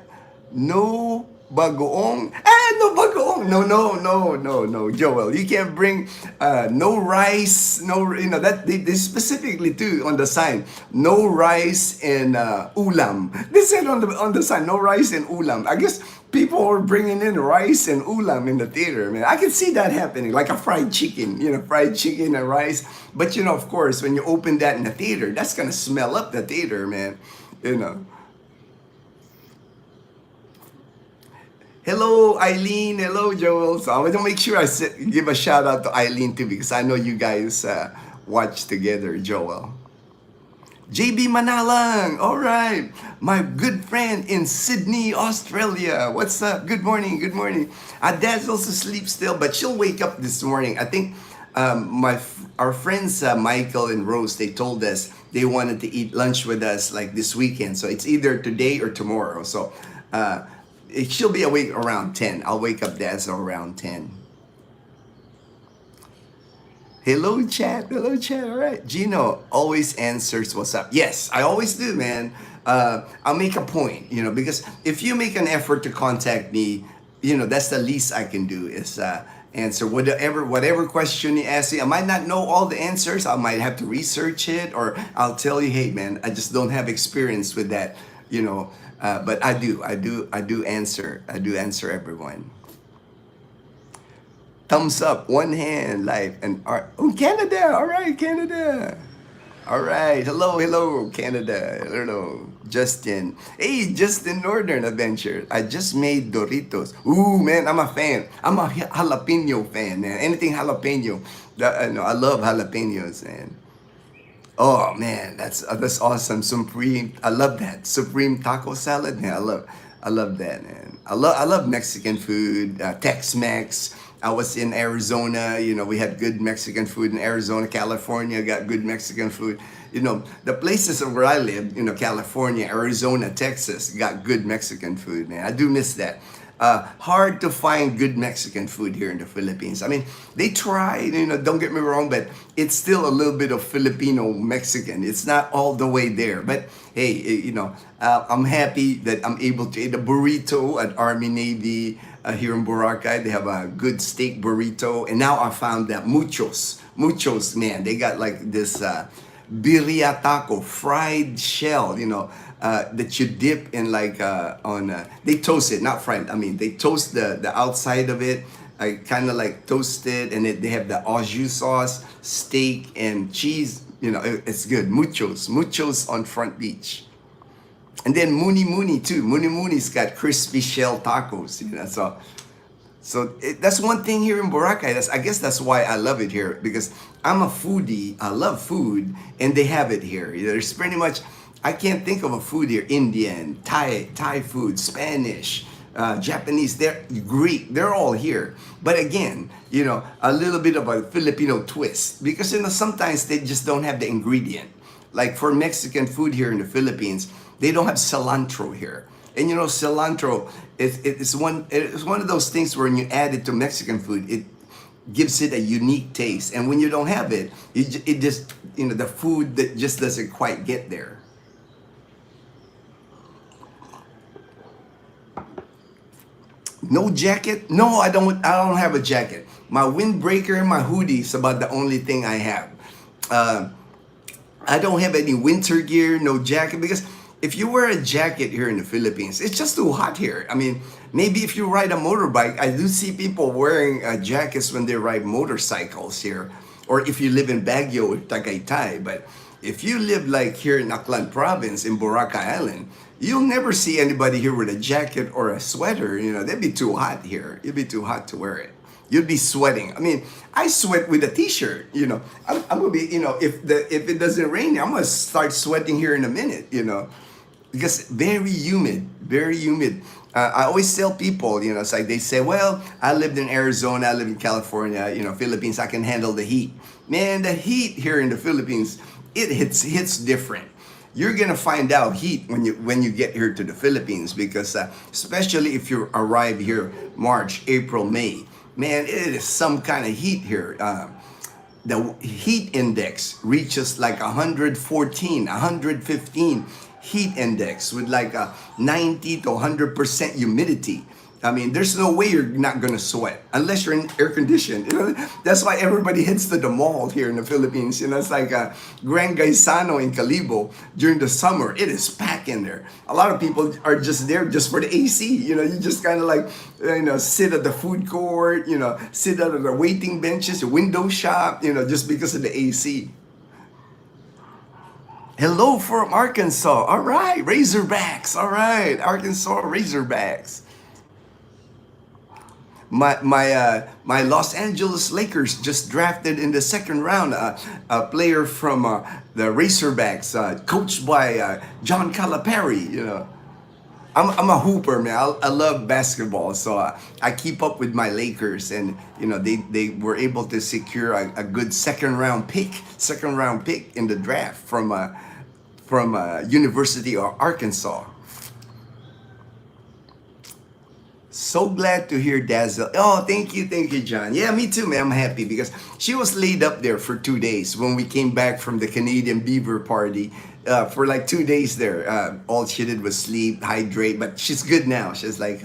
No bagoong? No bagoong. No, Joel. You can't bring no rice, no, you know, that they specifically too on the sign, no rice and ulam. They said on the sign, no rice and ulam. I guess people were bringing in rice and ulam in the theater, man. I can see that happening, like a fried chicken, you know, fried chicken and rice. But, you know, of course, when you open that in the theater, that's going to smell up the theater, man, you know. Hello, Eileen. Hello, Joel. So I want to make sure I give a shout out to Eileen too, because I know you guys watch together, Joel. JB Manalang, all right. My good friend in Sydney, Australia. What's up? Good morning, good morning. Dad's also asleep still, but she'll wake up this morning. I think our friends Michael and Rose, they told us they wanted to eat lunch with us like this weekend. So it's either today or tomorrow. So she'll be awake around 10. I'll wake up Dad around 10. Hello, chat. Hello, chat. All right. Ginno always answers what's up. Yes, I always do, man. I'll make a point, you know, because if you make an effort to contact me, you know, that's the least I can do is answer whatever question you ask me. I might not know all the answers. I might have to research it, or I'll tell you, hey, man, I just don't have experience with that, you know. But I do answer everyone. Thumbs up, one hand, live, and art. Oh, Canada! All right, Canada. All right, hello, Canada. Hello, Justin. Hey, Justin Northern Adventure. I just made Doritos. Ooh, man, I'm a fan. I'm a jalapeno fan, man. Anything jalapeno. No, I love jalapenos, man. Oh man, that's awesome. Supreme, I love that. Supreme taco salad, man. I love that, man. I love Mexican food, Tex-Mex. I was in Arizona, you know, we had good Mexican food in Arizona. California got good Mexican food. You know, the places where I live, you know, California, Arizona, Texas, got good Mexican food, man. I do miss that. Hard to find good Mexican food here in the Philippines. I mean, they try, you know, don't get me wrong, but it's still a little bit of Filipino Mexican. It's not all the way there. But hey, you know, I'm happy that I'm able to eat a burrito at Army Navy here in Boracay. They have a good steak burrito. And now I found that muchos, man, they got like this birria taco, fried shell, you know, that you dip in like they toast it, not fried. I mean, they toast the outside of it. I kind of like toast it, and they have the au jus sauce, steak, and cheese. You know, it's good. Muchos on Front Beach. And then Muni too. Muni's got crispy shell tacos. You know, so that's one thing here in Boracay. I guess that's why I love it here, because I'm a foodie. I love food, and they have it here. There's pretty much, I can't think of a food here. Indian, Thai food, Spanish, Japanese, Greek, they're all here. But again, you know, a little bit of a Filipino twist, because, you know, sometimes they just don't have the ingredient. Like for Mexican food here in the Philippines, they don't have cilantro here. And you know, cilantro it's one of those things where when you add it to Mexican food, it gives it a unique taste. And when you don't have it, it just, you know, the food that just doesn't quite get there. No jacket? No, I don't have a jacket. My windbreaker and my hoodie is about the only thing I have. I don't have any winter gear, no jacket, because if you wear a jacket here in the Philippines, it's just too hot here. I mean, maybe if you ride a motorbike, I do see people wearing jackets when they ride motorcycles here, or if you live in Baguio or Tagaytay. But If you live like here in Aklan province in Boracay Island, you'll never see anybody here with a jacket or a sweater. You know, they'd be too hot here. It'd be too hot to wear it. You'd be sweating. I mean, I sweat with a t-shirt. You know, I'm gonna be. You know, if it doesn't rain, I'm gonna start sweating here in a minute. You know, because very humid, very humid. I always tell people, you know, it's like they say, well, I lived in Arizona, I live in California, you know, Philippines, I can handle the heat. Man, the heat here in the Philippines, it hits different. You're gonna find out heat when you get here to the Philippines because especially if you arrive here March, April, May, man, it is some kind of heat here. The heat index reaches like 114, 115 heat index with like a 90 to 100% humidity. I mean, there's no way you're not gonna sweat unless you're in air conditioned. You know, that's why everybody heads to the mall here in the Philippines. You know, it's like Grand Gaisano in Calibo during the summer. It is packed in there. A lot of people are just there just for the AC. You know, you just kind of like, you know, sit at the food court. You know, sit at the waiting benches, window shop. You know, just because of the AC. Hello from Arkansas. All right, Razorbacks. All right, Arkansas Razorbacks. My Los Angeles Lakers just drafted in the second round a player from the Razorbacks, coached by John Calipari. You know, I'm a hooper, man. I love basketball, so I keep up with my Lakers, and you know they were able to secure a good second round pick in the draft from University of Arkansas. So glad to hear Dazzle. Oh, thank you, John. Yeah, me too, man. I'm happy because she was laid up there for 2 days when we came back from the Canadian Beaver party. For like 2 days there, all she did was sleep, hydrate, but she's good now. She's like,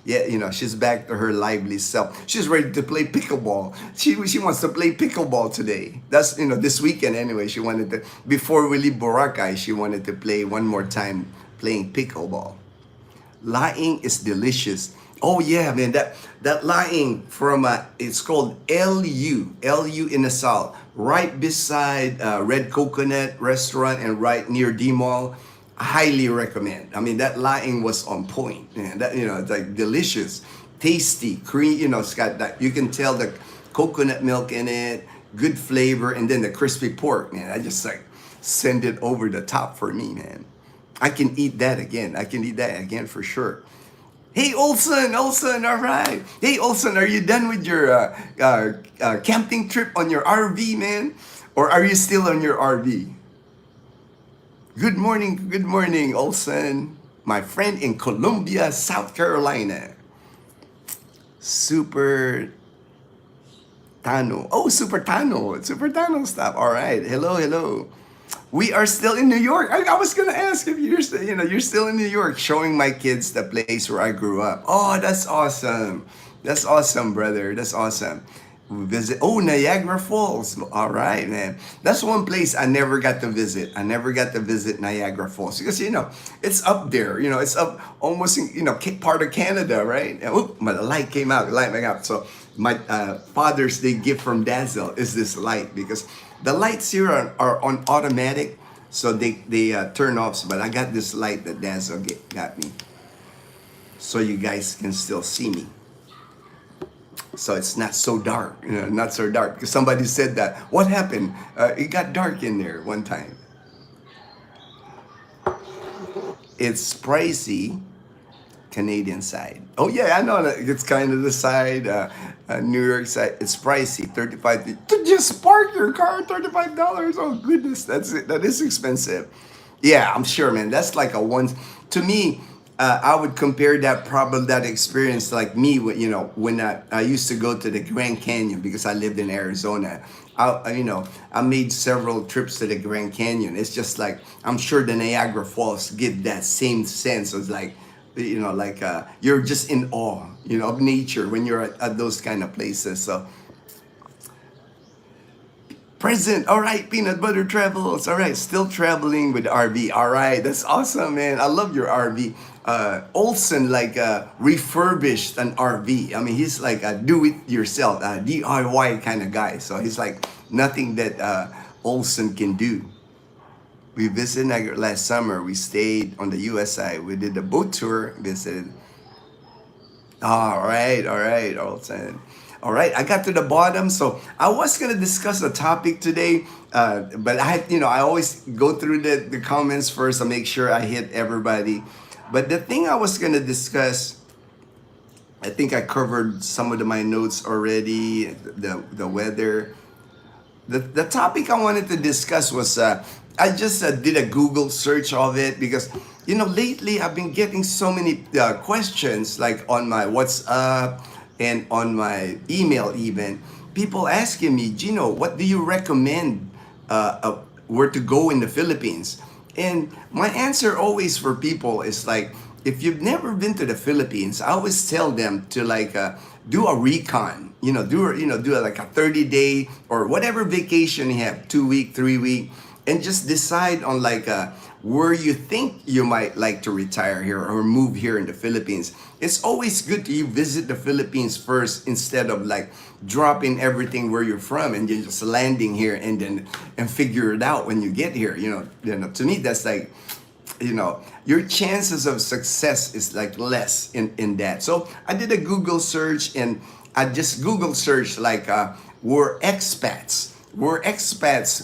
yeah, you know, she's back to her lively self. She's ready to play pickleball. She wants to play pickleball today. That's, you know, this weekend anyway. She wanted to, before we leave Boracay, she wanted to play one more time playing pickleball. Laing is delicious. Oh yeah, man, that laing from it's called LU in the Sal, right beside Red Coconut Restaurant and right near D Mall. Highly recommend. I mean, that laing was on point, man. That, you know, it's like delicious, tasty, cream. You know, it's got that. You can tell the coconut milk in it, good flavor, and then the crispy pork, man. I just like send it over the top for me, man. I can eat that again. I can eat that again for sure. Hey, Olson, all right. Hey, Olson, are you done with your camping trip on your RV, man? Or are you still on your RV? Good morning, Olson. My friend in Columbia, South Carolina. Super Tano. Oh, Super Tano. Super Tano stuff. All right. Hello. We are still in New York. I was gonna ask if you're still, you know, you're still in New York, showing my kids the place where I grew up. Oh, that's awesome. That's awesome, brother. That's awesome. We visit. Oh, Niagara Falls. All right, man. That's one place I never got to visit. I never got to visit Niagara Falls because, you know, it's up there. You know, it's up almost in, you know, part of Canada, right? Oh, my light came out. Light went out. So my Father's Day gift from Dazzle is this light because the lights here are on automatic, so they turn off. But I got this light that Dazzle got me, so you guys can still see me. So it's not so dark, you know, not so dark. Because somebody said that. What happened? It got dark in there one time. It's pricey. Canadian side. Oh yeah, I know that it's kind of the side, New York side. It's pricey, $35 to just park your car. $35. Oh goodness, that's it. That is expensive. Yeah, I'm sure, man. That's like a one. To me, I would compare that experience like me, you know, when I used to go to the Grand Canyon because I lived in Arizona. I made several trips to the Grand Canyon. It's just like, I'm sure the Niagara Falls give that same sense of like, you know, like you're just in awe, you know, of nature when you're at those kind of places. So present. All right, Peanut Butter Travels. All right, still traveling with RV. All right, that's awesome, man. I love your RV. Olson like refurbished an RV. I mean, he's like a do-it-yourself, DIY kind of guy. So he's like nothing that Olson can do. We visited Niagara last summer. We stayed on the US side. We did a boat tour, visited. All right, all right. All right, I got to the bottom. So I was gonna discuss a topic today, but I always go through the comments first to make sure I hit everybody. But the thing I was gonna discuss, I think I covered some of my notes already. The weather. The topic I wanted to discuss was I just did a Google search of it because lately I've been getting so many questions like on my WhatsApp and on my email even, people asking me, Gino, what do you recommend where to go in the Philippines? And my answer always for people is like, if you've never been to the Philippines, I always tell them to like do a recon. Do like a 30-day or whatever vacation you have, 2 week, 3 week, and just decide on like where you think you might like to retire here or move here in the Philippines. It's always good to you visit the Philippines first instead of like dropping everything where you're from and you're just landing here and figure it out when you get here. To me that's like, your chances of success is like less in that. So I did a Google search and I just Google search like where expats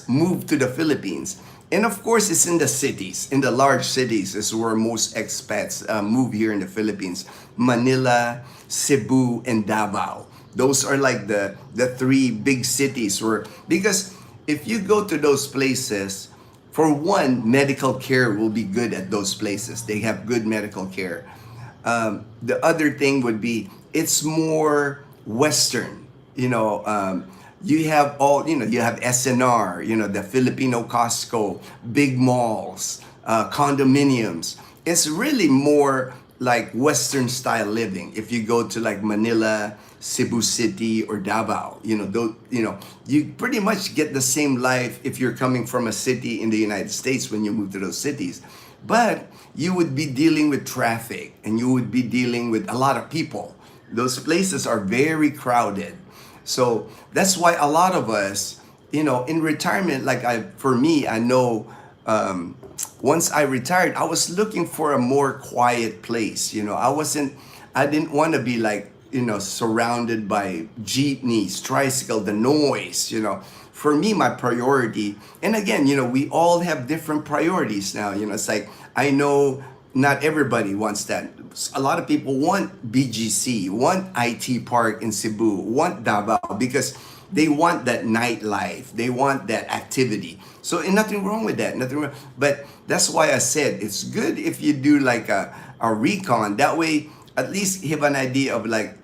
move to the Philippines. And of course, it's in the cities, in the large cities is where most expats move here in the Philippines. Manila, Cebu, and Davao. Those are like the three big cities because if you go to those places, for one, medical care will be good at those places. They have good medical care. The other thing would be it's more Western. You have you have SNR, the Filipino Costco, big malls, condominiums. It's really more like Western style living. If you go to like Manila, Cebu City, or Davao, you pretty much get the same life if you're coming from a city in the United States when you move to those cities. But you would be dealing with traffic and you would be dealing with a lot of people. Those places are very crowded. So that's why a lot of us, in retirement, like for me, I know once I retired, I was looking for a more quiet place. I didn't want to be like, surrounded by jeepneys, tricycle, the noise, For me, my priority, and again, we all have different priorities now. It's like, I know not everybody wants that. A lot of people want BGC, want IT Park in Cebu, want Davao because they want that nightlife. They want that activity. So, and nothing wrong with that. Nothing wrong. But that's why I said it's good if you do like a recon. That way, at least have an idea of like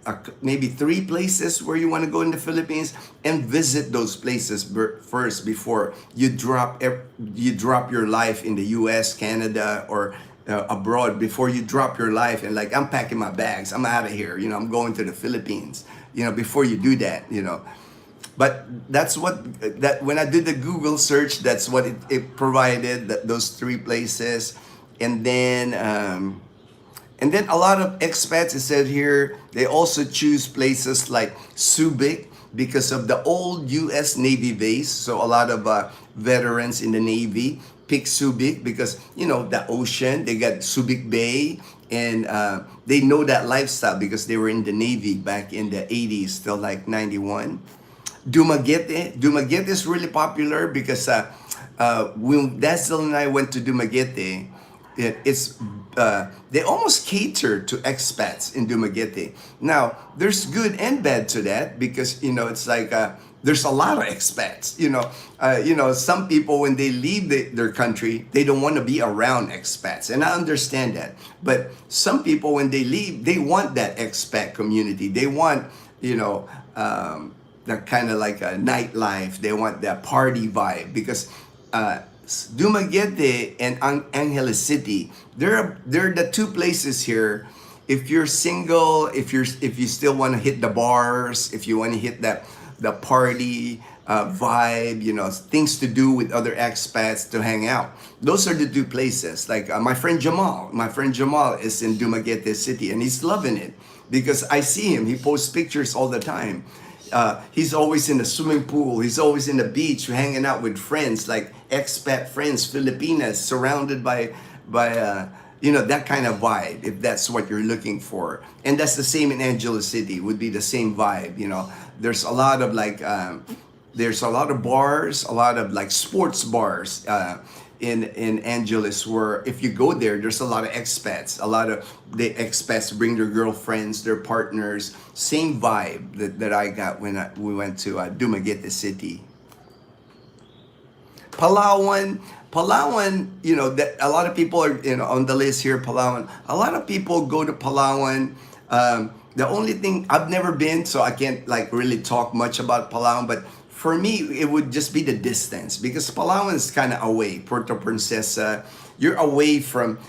maybe 3 places where you want to go in the Philippines and visit those places first before you drop your life in the US, Canada, or abroad. Before you drop your life and like, I'm packing my bags, I'm out of here, I'm going to the Philippines, before you do that, But that's that when I did the Google search, that's what it provided, those 3 places. And then a lot of expats, it said here, they also choose places like Subic because of the old US Navy base. So a lot of veterans in the Navy pick Subic because, the ocean, they got Subic Bay, and they know that lifestyle because they were in the Navy back in the 80s till like 91. Dumaguete is really popular because when Dazzle and I went to Dumaguete, they almost cater to expats in Dumaguete. Now, there's good and bad to that because, it's like there's a lot of expats. Some people, when they leave their country, they don't want to be around expats. And I understand that. But some people, when they leave, they want that expat community. They want, that kind of like a nightlife. They want that party vibe because Dumaguete and Angeles City, they're the 2 places here. If you're single, if you still want to hit the bars, if you want to hit the party vibe, things to do with other expats to hang out. Those are the 2 places. Like my friend Jamal is in Dumaguete City and he's loving it because I see him. He posts pictures all the time. He's always in the swimming pool. He's always in the beach, hanging out with friends, like expat friends, Filipinas, surrounded by that kind of vibe. If that's what you're looking for, and that's the same in Angeles City. Would be the same vibe. There's a lot of there's a lot of bars, a lot of like sports bars. In Angeles, where if you go there, there's a lot of expats. A lot of the expats bring their girlfriends, their partners. Same vibe that I got when we went to Dumaguete City. Palawan, that a lot of people are on the list here. Palawan, a lot of people go to Palawan. The only thing, I've never been, so I can't like really talk much about Palawan, but for me, it would just be the distance, because Palawan is kind of away. Puerto Princesa, you're away from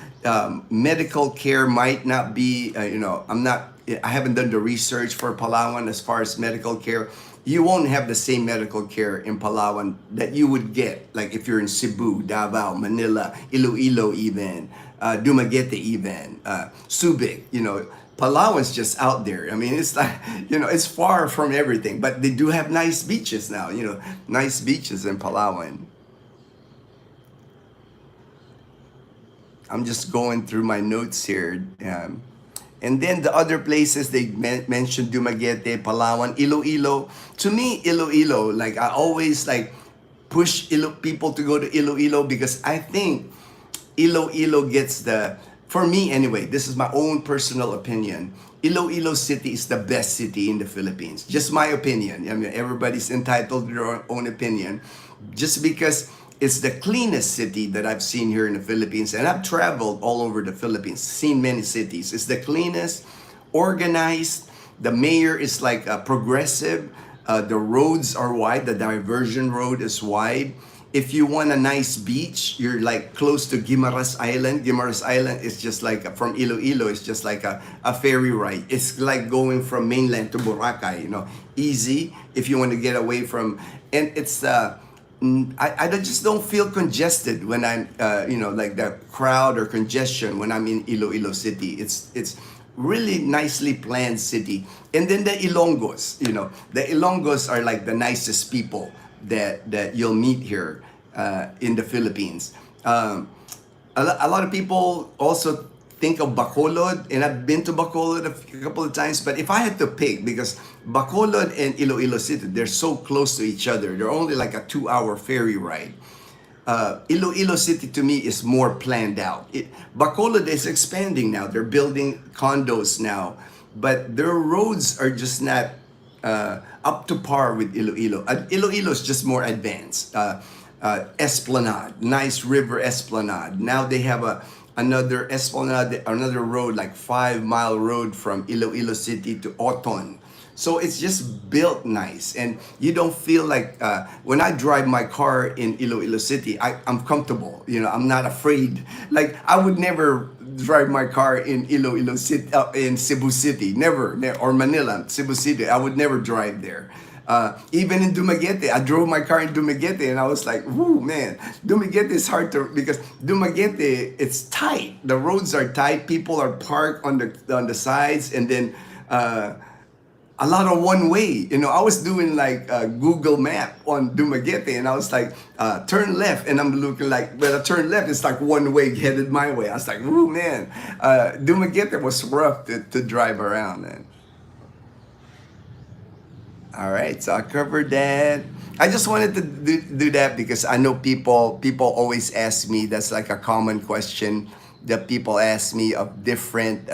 medical care. Might not be, I haven't done the research for Palawan as far as medical care. You won't have the same medical care in Palawan that you would get like if you're in Cebu, Davao, Manila, Iloilo, even Dumaguete, even Subic. Palawan's just out there. I mean, it's like, it's far from everything, but they do have nice beaches now, nice beaches in Palawan. I'm just going through my notes here. And then the other places they mentioned, Dumaguete, Palawan, Iloilo. To me, Iloilo, like I always like push people to go to Iloilo, because I think Iloilo gets for me anyway, this is my own personal opinion. Iloilo City is the best city in the Philippines. Just my opinion. I mean, everybody's entitled to their own opinion. Just because it's the cleanest city that I've seen here in the Philippines. And I've traveled all over the Philippines, seen many cities. It's the cleanest, organized. The mayor is like progressive. The roads are wide. The diversion road is wide. If you want a nice beach, you're like close to Guimaras Island. Guimaras Island is just like, from Iloilo, it's just like a ferry ride. It's like going from mainland to Boracay, easy if you want to get away from, and it's, I just don't feel congested when I'm, like the crowd or congestion when I'm in Iloilo City. It's really nicely planned city. And then the Ilonggos, the Ilonggos are like the nicest people that you'll meet here in the Philippines. A lot of people also think of Bacolod, and I've been to Bacolod a couple of times, but if I had to pick, because Bacolod and Iloilo City, they're so close to each other, they're only like a 2-hour ferry ride. Iloilo City to me is more planned out. Bacolod is expanding now, they're building condos now, but their roads are just not up to par with Iloilo. Iloilo is just more advanced. Esplanade, nice river esplanade. Now they have another esplanade, another road, like 5-mile road from Iloilo City to Oton. So it's just built nice, and you don't feel like when I drive my car in Iloilo City, I'm comfortable. I'm not afraid. Like I would never drive my car in Iloilo City, in Cebu City, never, or Manila, Cebu City. I would never drive there. Even in Dumaguete, I drove my car in Dumaguete, and I was like, "Whoo, man! Dumaguete is hard to, because Dumaguete, it's tight. The roads are tight. People are parked on the sides, and then a lot of one way. I was doing like Google Map on Dumaguete, and I was like, turn left, and I'm looking like, well, I turn left, it's like one way headed my way. I was like, "Ooh, man!" Dumaguete was rough to drive around, man. All right, so I covered that. I just wanted to do that because I know people always ask me. That's like a common question that people ask me of different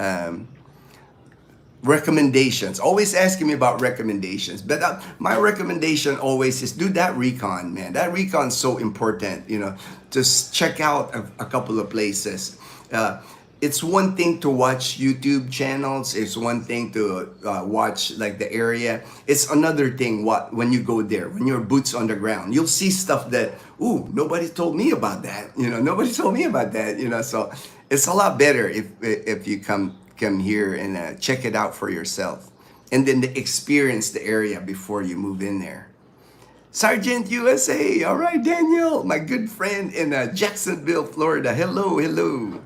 recommendations. Always asking me about recommendations. But my recommendation always is do that recon, man. That recon's so important. Just check out a couple of places. It's one thing to watch YouTube channels. It's one thing to watch like the area. It's another thing when you go there, when you're boots on the ground, you'll see stuff that, ooh, nobody told me about that. Nobody told me about that. So it's a lot better if you come here and check it out for yourself, and then experience the area before you move in there. Sergeant USA. All right, Daniel, my good friend in Jacksonville, Florida. Hello.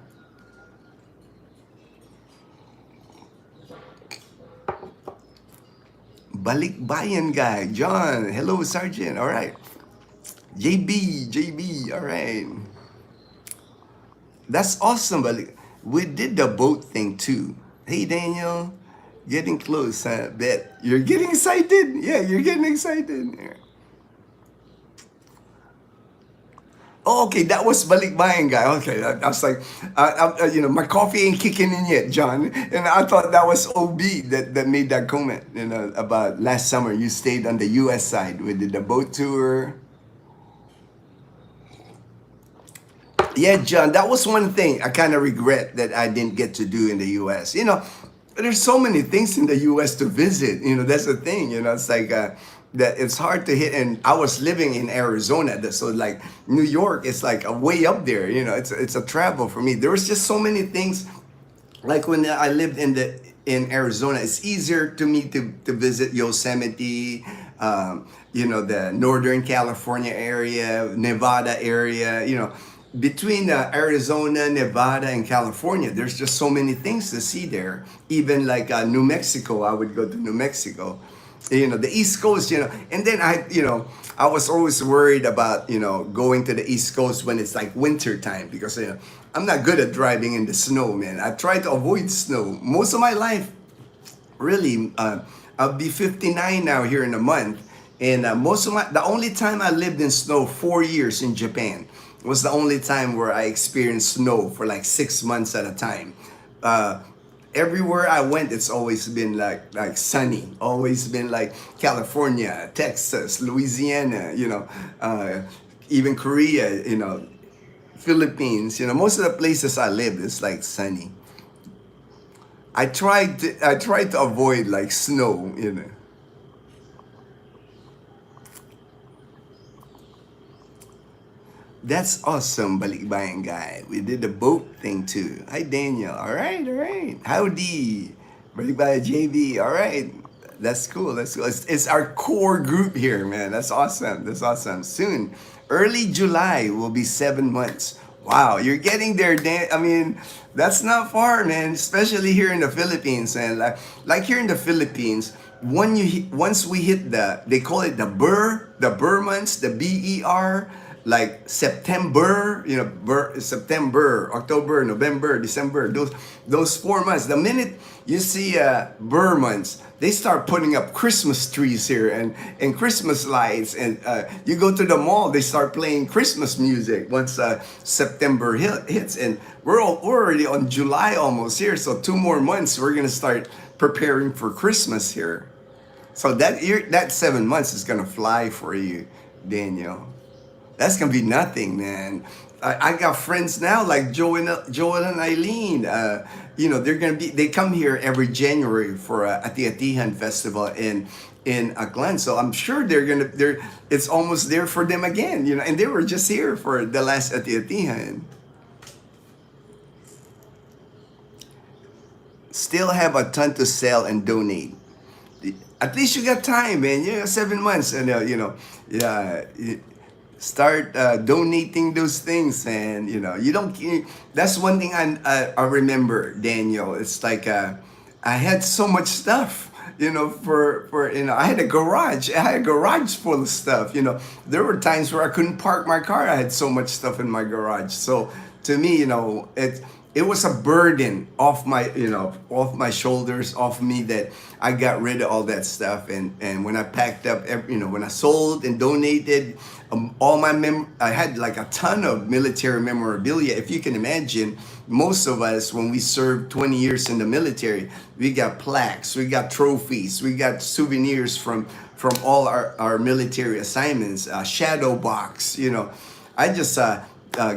Balikbayan guy, John. Hello, Sergeant. All right. JB, all right. That's awesome, Balik. We did the boat thing too. Hey, Daniel. Getting close, huh? Bet. You're getting excited? Yeah, you're getting excited. Yeah. Oh, okay, that was Balikbayan guy. Okay, I was like, my coffee ain't kicking in yet, John. And I thought that was OB that made that comment, about last summer. You stayed on the U.S. side. We did the boat tour. Yeah, John, that was one thing I kind of regret that I didn't get to do in the U.S. There's so many things in the U.S. to visit. That's the thing. It's like that it's hard to hit. And I was living in Arizona, so like New York is like a way up there. It's a travel for me. There was just so many things. Like when I lived in Arizona, it's easier to me to visit Yosemite, the Northern California area, Nevada area, between Arizona, Nevada, and California, there's just so many things to see there. Even like New Mexico, I would go to New Mexico. The East Coast, and then I was always worried about, going to the East Coast when it's like winter time because, I'm not good at driving in the snow, man. I try to avoid snow most of my life. Really, I'll be 59 now here in a month. And the only time I lived in snow, 4 years in Japan, was the only time where I experienced snow for like 6 months at a time. Everywhere I went, it's always been like sunny. Always been like California, Texas, Louisiana. Even Korea. Philippines. Most of the places I lived is like sunny. I tried to avoid like snow. That's awesome, Balikbayan guy. We did the boat thing too. Hi, Daniel. All right, all right. Howdy, Balikbayan JV. All right. That's cool. That's cool. It's our core group here, man. That's awesome. That's awesome. Soon, early July will be 7 months. Wow, you're getting there, Dan. I mean, that's not far, man. Especially here in the Philippines, and like here in the Philippines, once we hit they call it the Burr months, the BER, like September, September, October, November, December, those 4 months. The minute you see Burr months, they start putting up Christmas trees here and Christmas lights, and you go to the mall, they start playing Christmas music once September hits, and we're already on July almost here, so 2 more months we're gonna start preparing for Christmas here. So that 7 months is gonna fly for you, Daniel. That's gonna be nothing, man. I got friends now like Joel and Eileen. They come here every January for Ati-Atihan Festival in Aklan. So I'm sure it's almost there for them again. And they were just here for the last Ati-Atihan. Still have a ton to sell and donate. At least you got time, man. 7 months, and yeah. Start donating those things, and you don't. That's one thing I remember, Daniel. It's like I had so much stuff, for I had a garage. I had a garage full of stuff. There were times where I couldn't park my car. I had so much stuff in my garage. So to me, it was a burden off my shoulders, off me, that I got rid of all that stuff. And when I packed up, when I sold and donated, I had like a ton of military memorabilia. If you can imagine, most of us, when we served 20 years in the military, we got plaques, we got trophies, we got souvenirs from all our military assignments, shadow box. I just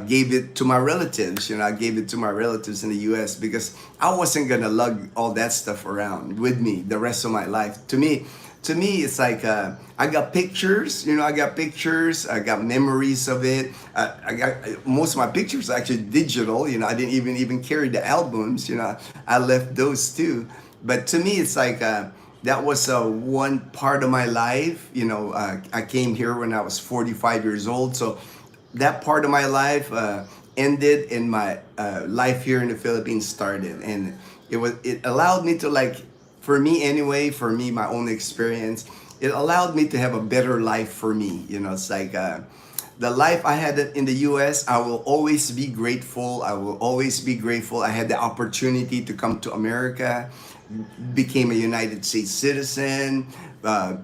gave it to my relatives. I gave it to my relatives in the U.S. because I wasn't gonna lug all that stuff around with me the rest of my life. To me, it's like I got pictures. I got pictures. I got memories of it. I got most of my pictures are actually digital. I didn't even carry the albums. I left those too. But to me, it's like that was one part of my life. I came here when I was 45 years old, so that part of my life ended, and my life here in the Philippines started, and it allowed me to like for me anyway, for me, my own experience, it allowed me to have a better life for me. You know, it's like the life I had in the US, I will always be grateful. I will always be grateful. I had the opportunity to come to America, became a United States citizen,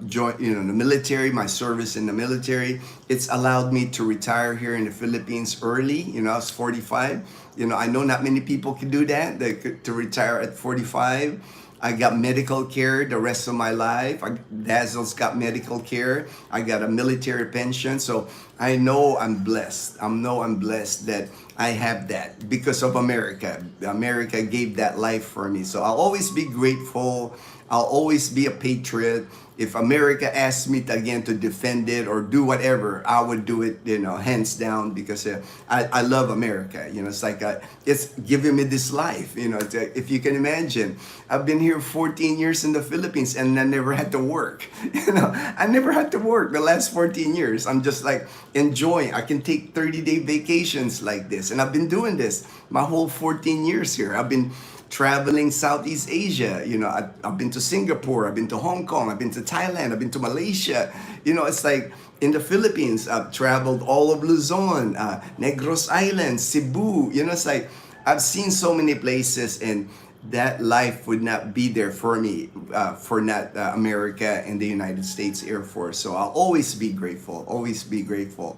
joined the military, my service in the military. It's allowed me to retire here in the Philippines early. You know, I was 45. You know, I know not many people can do that, to retire at 45. I got medical care the rest of my life. Dazzle's got medical care. I got a military pension. So I know I'm blessed. I know I'm blessed that I have that because of America. America gave that life for me. So I'll always be grateful. I'll always be a patriot. If America asks me again to defend it or do whatever, I would do it, hands down, because I love America. You know, it's like it's giving me this life. You know, if you can imagine, I've been here 14 years in the Philippines and I never had to work. You know, I never had to work the last 14 years. I'm just like enjoying. I can take 30-day vacations like this, and I've been doing this my whole 14 years here. I've been traveling Southeast Asia. You know, I've been to Singapore, I've been to Hong Kong, I've been to Thailand, I've been to Malaysia. You know, it's like in the Philippines, I've traveled all of Luzon, Negros Island, Cebu. You know, it's like I've seen so many places, and that life would not be there for me for not America and the United States Air Force. So I'll always be grateful, always be grateful.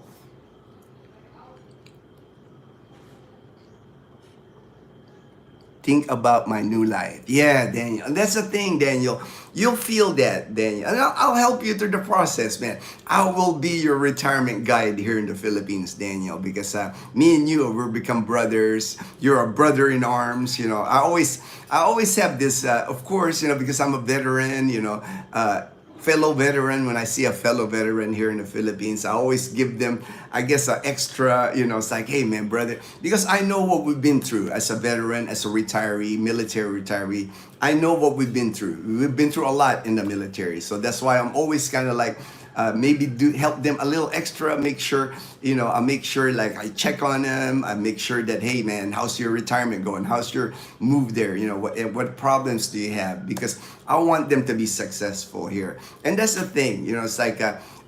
Think about my new life. Yeah, Daniel. And that's the thing, Daniel. You'll feel that, Daniel. And I'll help you through the process, man. I will be your retirement guide here in the Philippines, Daniel, because me and you will become brothers. You're a brother in arms. You know, I always have this, of course, because I'm a veteran, fellow veteran. When I see a fellow veteran here in the Philippines, I always give them, I guess, an extra, it's like, hey man, brother, because I know what we've been through as a veteran, as a retiree, military retiree. I know what we've been through. We've been through a lot in the military. So that's why I'm always kind of like, maybe help them a little extra, make sure, I make sure, like, I check on them. I make sure that, hey man, how's your retirement going? How's your move there? What problems do you have? Because I want them to be successful here. And that's the thing, it's like,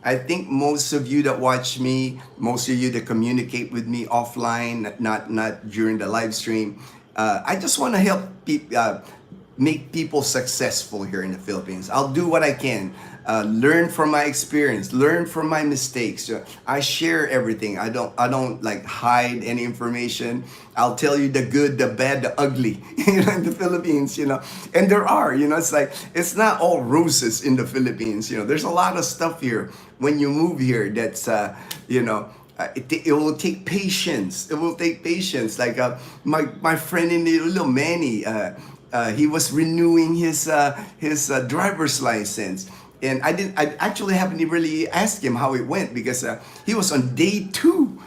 I think most of you that watch me, most of you that communicate with me offline, not during the live stream, I just want to help make people successful here in the Philippines. I'll do what I can. Learn from my experience, learn from my mistakes. I share everything. I don't like hide any information. I'll tell you the good, the bad, the ugly, in the Philippines, and there are, it's like, it's not all roses in the Philippines. There's a lot of stuff here when you move here that's, it will take patience. It will take patience. Like my friend in Iloilo, Manny, he was renewing his driver's license. And I actually haven't really asked him how it went, because he was on day 2.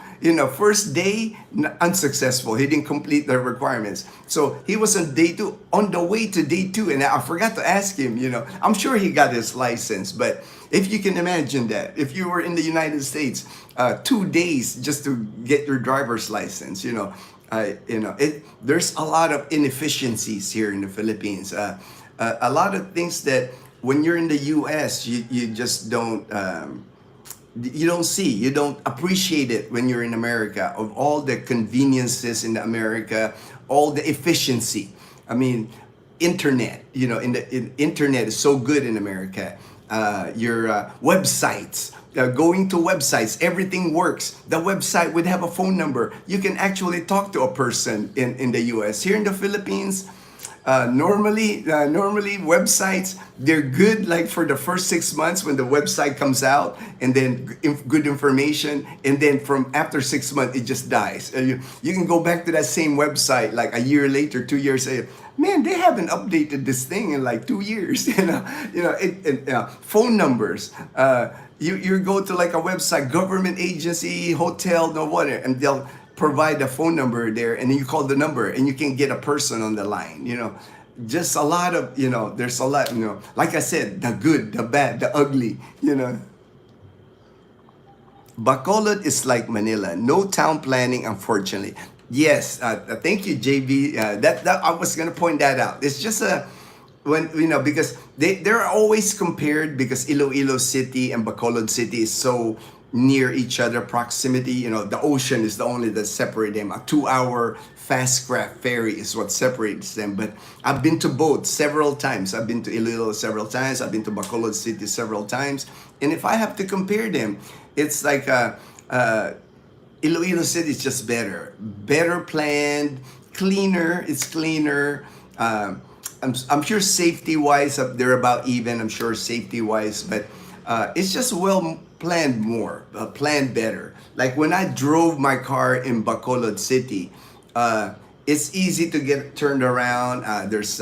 First day, unsuccessful. He didn't complete the requirements. So he was on day 2, on the way to day 2. And I forgot to ask him, I'm sure he got his license. But if you can imagine that, if you were in the United States, 2 days just to get your driver's license, there's a lot of inefficiencies here in the Philippines. A lot of things that when you're in the U.S., you just don't see, you don't appreciate it when you're in America, of all the conveniences in America, all the efficiency. I mean, internet, internet is so good in America. Your websites, going to websites, everything works. The website would have a phone number. You can actually talk to a person in the U.S. Here in the Philippines, normally websites, they're good like for the first 6 months when the website comes out, and then good information, and then from after 6 months it just dies. You can go back to that same website like a year later, 2 years later. Man, they haven't updated this thing in like 2 years. Phone numbers. You go to like a website, government agency, hotel, no whatever, and they'll provide a phone number there, and then you call the number and you can get a person on the line. Just a lot of, there's a lot, like I said, the good, the bad, the ugly. Bacolod is like Manila, no town planning, unfortunately. Yes, thank you, JB. That I was gonna point that out. It's just when because they're always compared because Iloilo City and Bacolod City is so near each other proximity. The ocean is the only that separate them. A 2-hour fast craft ferry is what separates them. But I've been to both several times. I've been to Iloilo several times. I've been to Bacolod City several times. And if I have to compare them, it's like Iloilo City is just better planned, cleaner. It's cleaner. I'm sure safety wise up there about even. I'm sure safety wise, but it's just well planned planned better. Like when I drove my car in Bacolod City, it's easy to get turned around. There's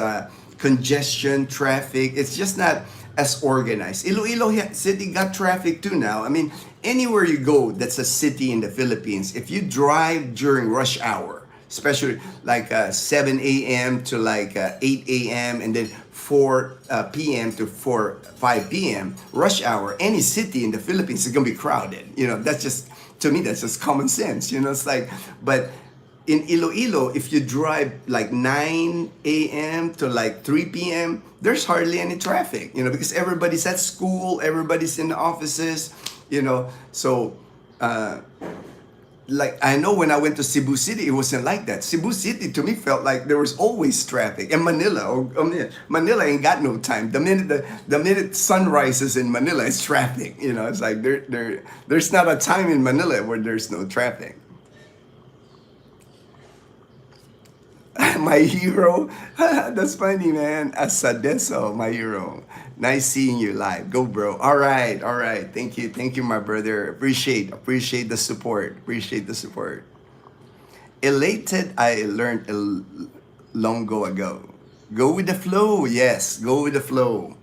congestion, traffic. It's just not as organized. Iloilo City got traffic too now. I mean, anywhere you go that's a city in the Philippines, if you drive during rush hour, especially like 7 a.m. to like 8 a.m. and then 4 p.m. to 5 p.m. rush hour, any city in the Philippines is gonna be crowded. That's just, to me, that's just common sense. It's like, but in Iloilo, if you drive like 9 a.m. to like 3 p.m., there's hardly any traffic, because everybody's at school, everybody's in the offices, so like I know when I went to Cebu City, it wasn't like that. Cebu City to me felt like there was always traffic. And Manila ain't got no time. The minute sun rises in Manila, it's traffic. It's like there's not a time in Manila where there's no traffic. My hero, that's funny, man. Asadeso, my hero. Nice seeing you live. Go, bro. All right. Thank you, my brother. Appreciate the support. Elated, I learned long ago. Go with the flow. Yes, go with the flow.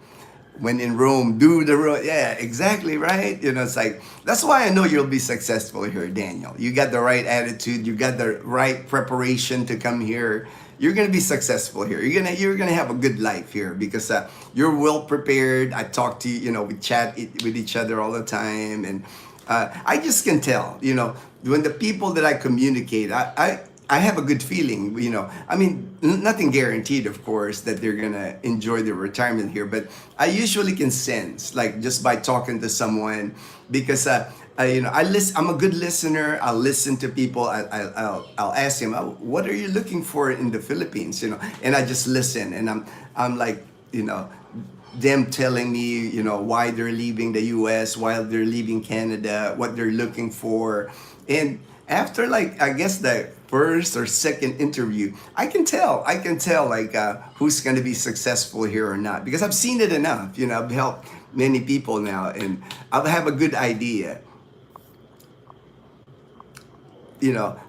When in Rome, do the road. Yeah, exactly, right? It's like, that's why I know you'll be successful here, Daniel. You got the right attitude, you got the right preparation to come here. You're gonna be successful here. You're gonna have a good life here because you're well prepared. I talk to you, we chat with each other all the time, and I just can tell, when the people that I communicate, I have a good feeling, I mean, nothing guaranteed, of course, that they're gonna enjoy their retirement here, but I usually can sense, like just by talking to someone, because I'm a good listener. I'll listen to people. I'll ask them, oh, what are you looking for in the Philippines, and I just listen, and I'm like, them telling me, why they're leaving the U.S., why they're leaving Canada, what they're looking for, and after like I guess the first or second interview, I can tell like who's going to be successful here or not, because I've seen it enough. I've helped many people now, and I have a good idea.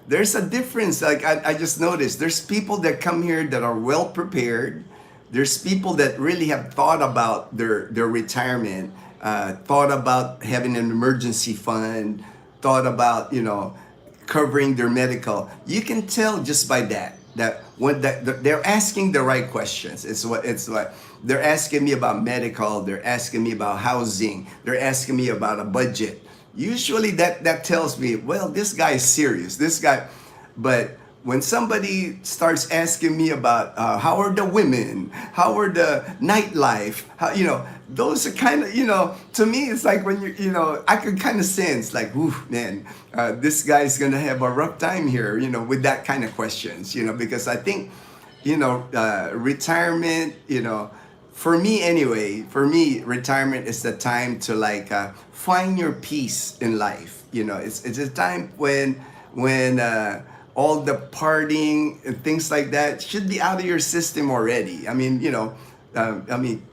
There's a difference. Like I just noticed, there's people that come here that are well prepared. There's people that really have thought about their retirement, thought about having an emergency fund, thought about covering their medical. You can tell just by that when they're asking the right questions. It's what they're asking me about medical. They're asking me about housing. They're asking me about a budget. Usually that tells me, well, this guy is serious. This guy, but when somebody starts asking me about how are the women, how are the nightlife, how, those are kind of, to me, it's like when I could kind of sense like, ooh, man, this guy's gonna have a rough time here, with that kind of questions, because I think, retirement, for me anyway, retirement is the time to like find your peace in life. It's a time when all the partying and things like that should be out of your system already. I mean,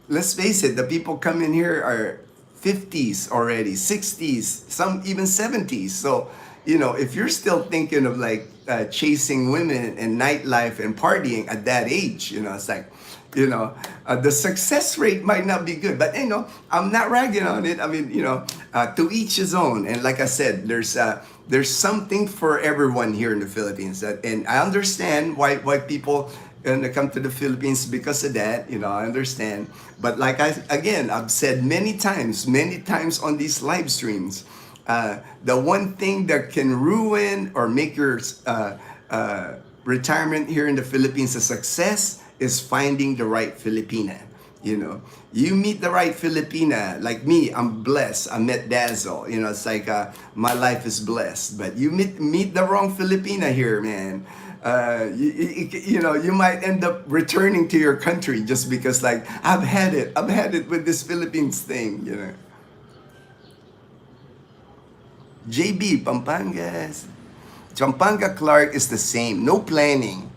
let's face it, the people coming here are 50s already, 60s, some even 70s. So, if you're still thinking of like chasing women and nightlife and partying at that age, it's like, the success rate might not be good, but I'm not ragging on it. I mean, to each his own. And like I said, there's something for everyone here in the Philippines. And I understand why people come to the Philippines because of that. I understand. But like I've said many times on these live streams, the one thing that can ruin or make your retirement here in the Philippines a success is finding the right Filipina. You know, you meet the right Filipina. Like me, I'm blessed. I met Dazzle. You know, it's like my life is blessed. But you meet the wrong Filipina here, man. You know, you might end up returning to your country just because, like, I've had it with this Philippines thing. You know, JB Pampangas. Pampanga Clark is the same, no planning.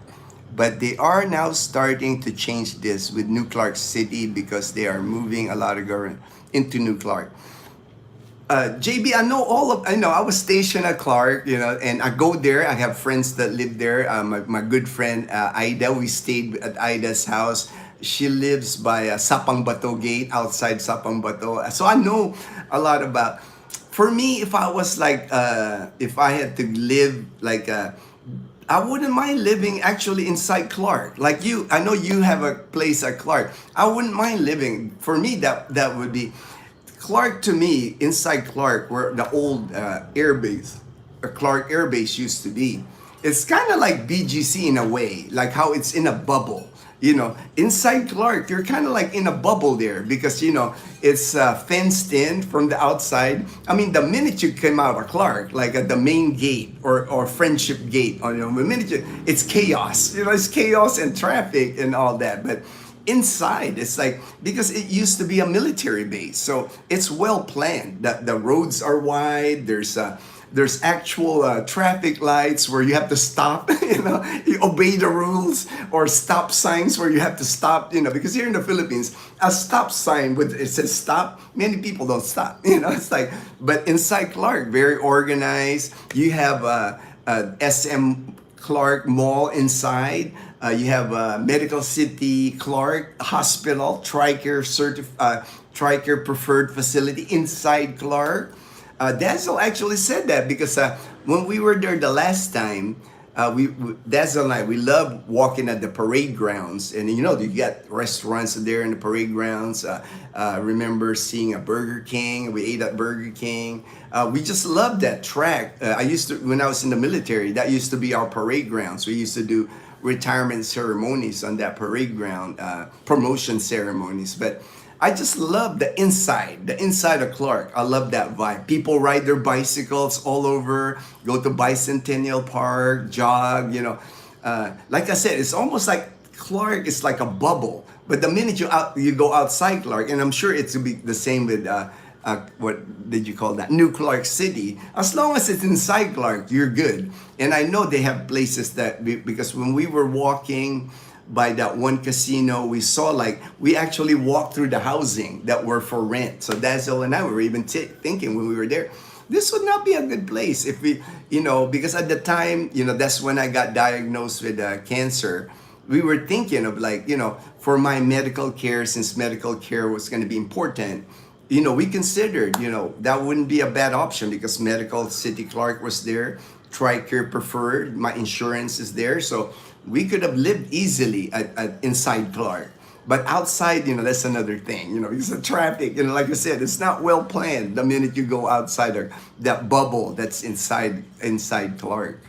But they are now starting to change this with New Clark City because they are moving a lot of government into New Clark. JB, I know I was stationed at Clark, you know, and I go there. I have friends that live there. My good friend Ida, we stayed at Ida's house. She lives by Sapang Bato Gate, outside Sapang Bato. So I know a lot about. For me, if I was like, if I had to live like I wouldn't mind living actually inside Clark. Like you, I know you have a place at Clark. I wouldn't mind living. For me, that would be Clark to me, inside Clark, where the old air base, Clark Air Base used to be. It's kind of like BGC in a way, like how it's in a bubble. You know, inside Clark, you're kind of like in a bubble there because, you know, it's fenced in from the outside. I mean, the minute you came out of Clark, like at the main gate or Friendship Gate, or, you know, the minute it's chaos. You know, it's chaos and traffic and all that. But inside, it's like, because it used to be a military base, so it's well planned. The roads are wide. There's actual traffic lights where you have to stop, you know, you obey the rules, or stop signs where you have to stop, you know, because here in the Philippines, a stop sign with it says stop, many people don't stop, you know, it's like, but inside Clark, very organized. You have SM Clark Mall inside. You have Medical City Clark Hospital, TRICARE preferred facility inside Clark. Dazzle actually said that because when we were there the last time, Dazzle and I, we love walking at the parade grounds, and you know, you got restaurants there in the parade grounds. Remember seeing a Burger King. We ate at Burger King. We just loved that track. I used to, when I was in the military, that used to be our parade grounds. We used to do retirement ceremonies on that parade ground, promotion ceremonies. But I just love the inside of Clark. I love that vibe. People ride their bicycles all over, go to Bicentennial Park, jog, you know. Like I said, it's almost like Clark is like a bubble. But the minute you go outside Clark, and I'm sure it's will be the same with what did you call that? New Clark City. As long as it's inside Clark, you're good. And I know they have places that, because when we were walking by that one casino, we saw, like, we actually walked through the housing that were for rent. So Dazzle and I were even thinking when we were there, this would not be a good place if we, you know, because at the time, you know, that's when I got diagnosed with cancer. We were thinking of, like, you know, for my medical care, since medical care was going to be important, you know, we considered, you know, that wouldn't be a bad option because Medical City Clark was there, TRICARE preferred, my insurance is there, so we could have lived easily at inside Clark. But outside, you know, that's another thing, you know, because the traffic, you know, like I said, it's not well planned the minute you go outside of that bubble that's inside Clark.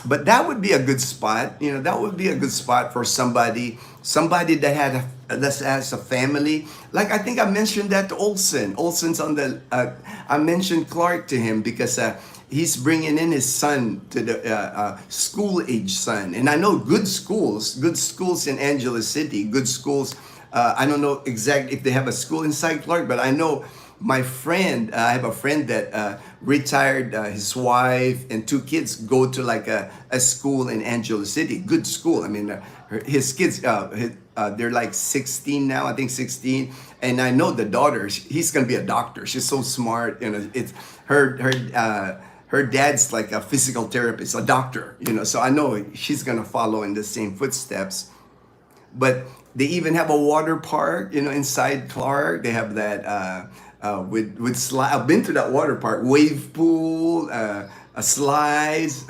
But that would be a good spot, you know, that would be a good spot for somebody that that has a family. Like, I think I mentioned that to Olson's on the I mentioned Clark to him because he's bringing in his son to the school age son, and I know good schools in Angeles City, good schools. I don't know exactly if they have a school inside Clark, but I know my friend, I have a friend that retired, his wife and two kids go to like a school in Angeles City, good school. I mean, his kids, they're like 16 now, I think 16. And I know the daughter, he's gonna be a doctor. She's so smart. You know, it's her dad's like a physical therapist, a doctor, you know, so I know she's gonna follow in the same footsteps. But they even have a water park, you know, inside Clark. They have that with slide. I've been to that water park, wave pool, slides.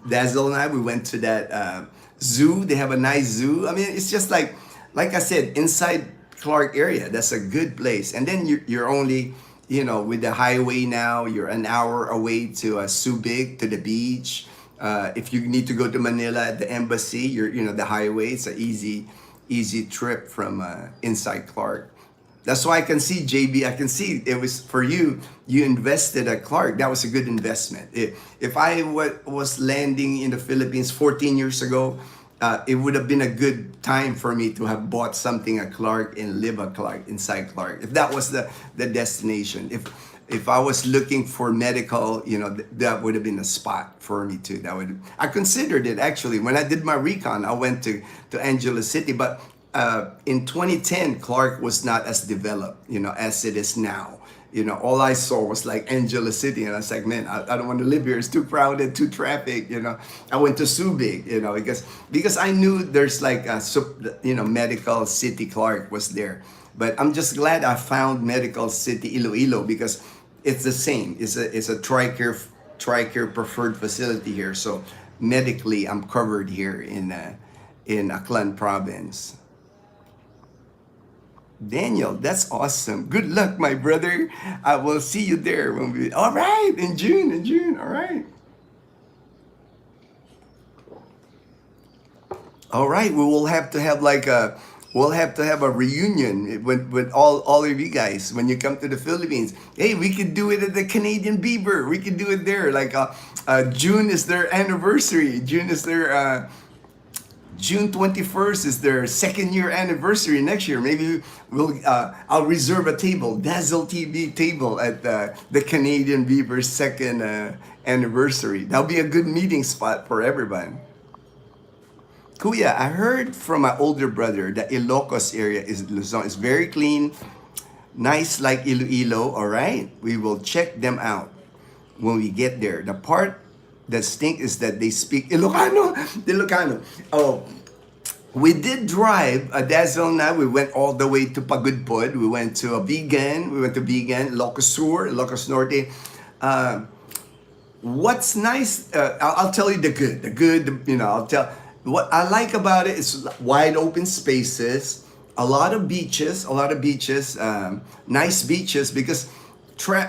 Dazzle and I, we went to that zoo. They have a nice zoo. I mean, it's just like I said, inside Clark area. That's a good place. And then you're only, you know, with the highway now, you're an hour away to Subic, to the beach. If you need to go to Manila at the embassy, you know, the highway, it's an easy trip from inside Clark. That's why I can see, JB, I can see it was for you. You invested at Clark. That was a good investment. If I was landing in the Philippines 14 years ago, it would have been a good time for me to have bought something at Clark and live at Clark, inside Clark. If that was the destination. If I was looking for medical, that would have been a spot for me too. I considered it actually. When I did my recon, I went to Angeles City, but in 2010, Clark was not as developed, as it is now. All I saw was like Angeles City, and I was like, man, I don't want to live here. It's too crowded, too traffic. I went to Subic, because I knew there's like medical city. Clark was there, but I'm just glad I found medical city Iloilo, because it's the same. It's a TRICARE preferred facility here. So medically, I'm covered here in Aklan province. Daniel, that's awesome. Good luck, my brother. I will see you there all right, in June, all right. All right, we will have to have a reunion with all of you guys when you come to the Philippines. Hey, we could do it at the Canadian Beaver. We could do it there. June is their anniversary. June 21st is their second year anniversary next year. Maybe I'll reserve a table, Dazzle TV table at the Canadian Beaver's second anniversary. That'll be a good meeting spot for everyone. Kuya, I heard from my older brother that Ilocos area Luzon is very clean, nice like Iloilo. All right, we will check them out when we get there. The part that stink is that they speak Ilocano. Ilocano. Oh, we did drive a Dazzle na. We went all the way to Pagudpod. We went to Bigan. Ilocos Sur, Ilocos Norte. What's nice? I'll tell you the good. I'll tell. What I like about it is wide open spaces, a lot of beaches, nice beaches, because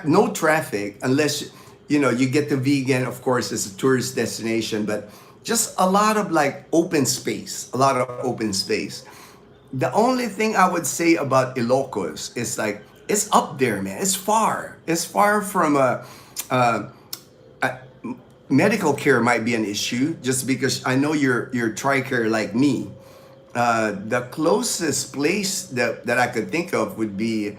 no traffic unless you get to Vegan. Of course, it's a tourist destination, but just a lot of open space, The only thing I would say about Ilocos is it's up there, man. It's far from medical care might be an issue, just because I know you're TRICARE like me. The closest place that I could think of would be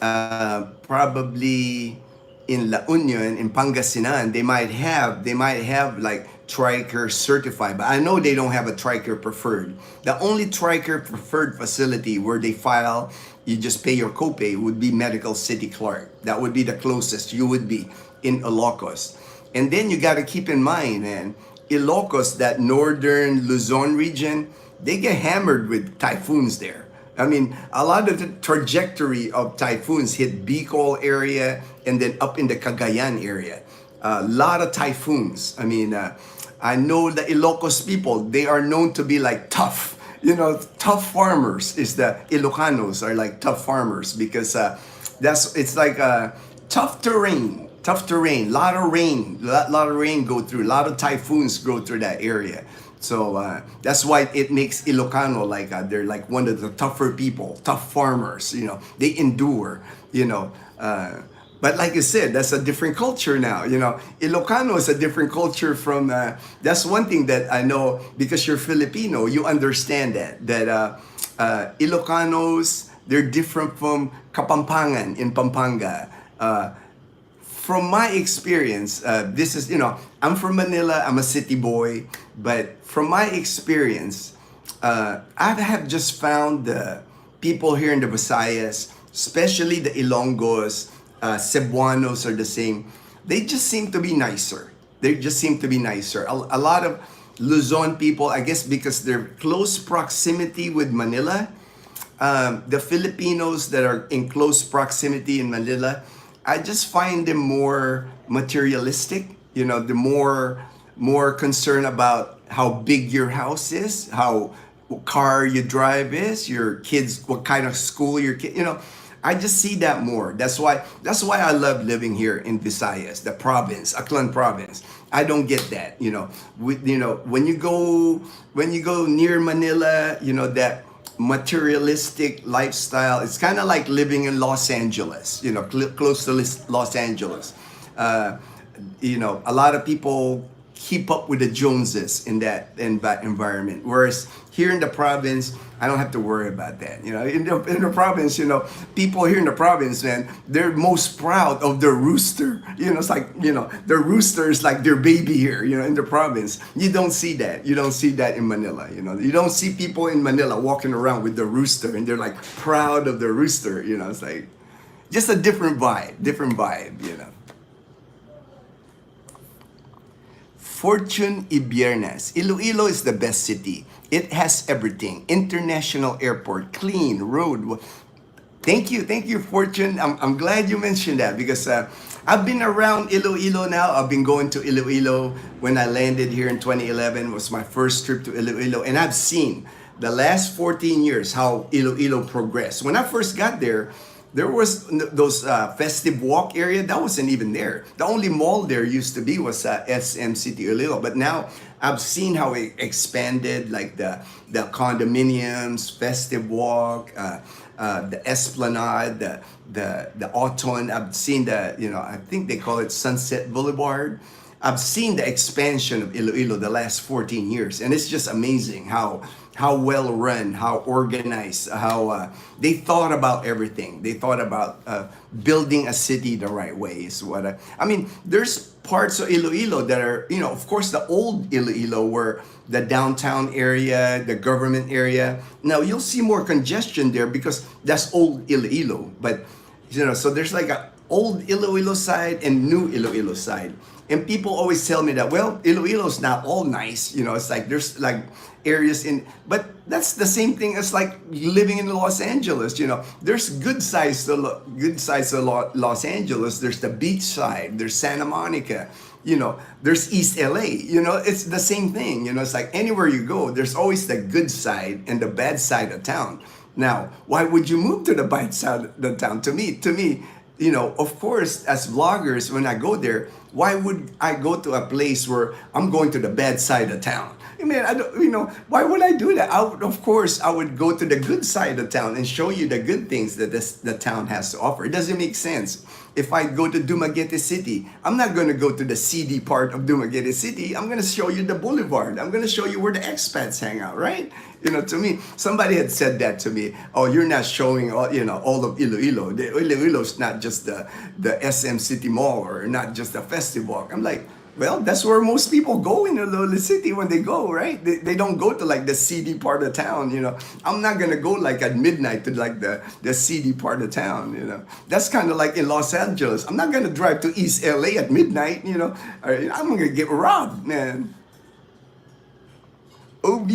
probably in La Union, in Pangasinan. They might have TRICARE certified, but I know they don't have a TRICARE preferred. The only TRICARE preferred facility where they file, you just pay your copay, would be Medical City Clark. That would be the closest you would be in Ilocos. And then you got to keep in mind, man, Ilocos, that northern Luzon region, they get hammered with typhoons there. I mean, a lot of the trajectory of typhoons hit Bicol area and then up in the Cagayan area. A lot of typhoons. I mean, I know the Ilocos people, they are known to be tough. Tough farmers is the Ilocanos are tough farmers, because it's tough terrain. A lot of rain go through, a lot of typhoons go through that area. So that's why it makes Ilocano they're one of the tougher people, tough farmers. They endure. But like I said, that's a different culture now. Ilocano is a different culture from. That's one thing that I know, because you're Filipino, you understand that Ilocanos, they're different from Kapampangan in Pampanga. From my experience, this is, I'm from Manila, I'm a city boy, but from my experience, I have just found the people here in the Visayas, especially the Ilonggos, Cebuanos are the same. They just seem to be nicer. A lot of Luzon people, I guess because they're close proximity with Manila, the Filipinos that are in close proximity in Manila, I just find them more materialistic. The more concerned about how big your house is, how car you drive is, your kids, what kind of school your kid. I just see that more. That's why I love living here in Visayas, the province, Aklan province. I don't get that. When you go near Manila, that materialistic lifestyle. It's kind of like living in Los Angeles, close to Los Angeles. Uh, a lot of people keep up with the Joneses in that environment. Whereas here in the province, I don't have to worry about that. In the province, people here in the province, man, they're most proud of their rooster. It's like, their rooster is like their baby here, in the province. You don't see that. You don't see that in Manila. You don't see people in Manila walking around with the rooster and they're like proud of their rooster. It's like just a different vibe. Fortune Ibiernes. Iloilo is the best city. It has everything. International airport, clean road. Thank you, Fortune. I'm glad you mentioned that because I've been around Iloilo now. I've been going to Iloilo when I landed here in 2011. It was my first trip to Iloilo, and I've seen the last 14 years how Iloilo progressed. When I first got there was those festive walk area that wasn't even there. The only mall there used to be was SM City Iloilo, but now I've seen how it expanded, like the condominiums, festive walk, the Esplanade, the Autumn. I've seen I think they call it Sunset Boulevard. I've seen the expansion of Iloilo the last 14 years, and it's just amazing how well run, how organized, how they thought about everything. They thought about building a city the right way. Is what I mean. There's parts of Iloilo that are, of course, the old Iloilo, where the downtown area, the government area. Now you'll see more congestion there because that's old Iloilo. But so there's like a old Iloilo side and new Iloilo side. And people always tell me that, well, Iloilo's not all nice. It's like there's like areas but that's the same thing as like living in Los Angeles. There's good sides of Los Angeles. There's the beach side. There's Santa Monica. There's East LA. It's the same thing. It's like anywhere you go, there's always the good side and the bad side of town. Now, why would you move to the bad side of the town? To me, of course, as vloggers, when I go there, why would I go to a place where I'm going to the bad side of town? I don't, why would I do that? Of course, I would go to the good side of town and show you the good things that the town has to offer. It doesn't make sense. If I go to Dumaguete City, I'm not going to go to the seedy part of Dumaguete City. I'm going to show you the boulevard. I'm going to show you where the expats hang out, right? To me, somebody had said that to me. Oh, you're not showing all of Iloilo. Iloilo's not just the SM City Mall or not just the Festive Walk. I'm like, well, that's where most people go in Iloilo City when they go, right? They don't go to like the seedy part of town, I'm not gonna go like at midnight to like the seedy part of town, That's kind of like in Los Angeles. I'm not gonna drive to East LA at midnight, I'm gonna get robbed, man. OB.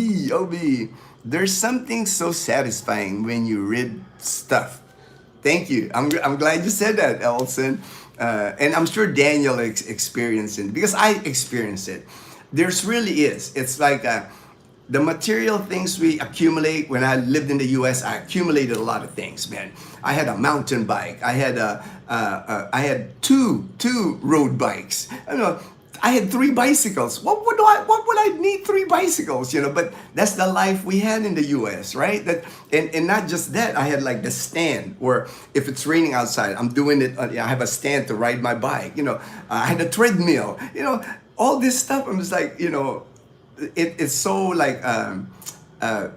There's something so satisfying when you read stuff. Thank you. I'm glad you said that, Elson. And I'm sure Daniel experienced it because I experienced it. There's really is. It's like the material things we accumulate. When I lived in the U.S., I accumulated a lot of things, man. I had a mountain bike. I had two road bikes. I had 3 bicycles. What would I need 3 bicycles? But that's the life we had in the U.S., right? And not just that. I had like the stand where if it's raining outside, I'm doing it. I have a stand to ride my bike. I had a treadmill. All this stuff. I'm just like, it's so like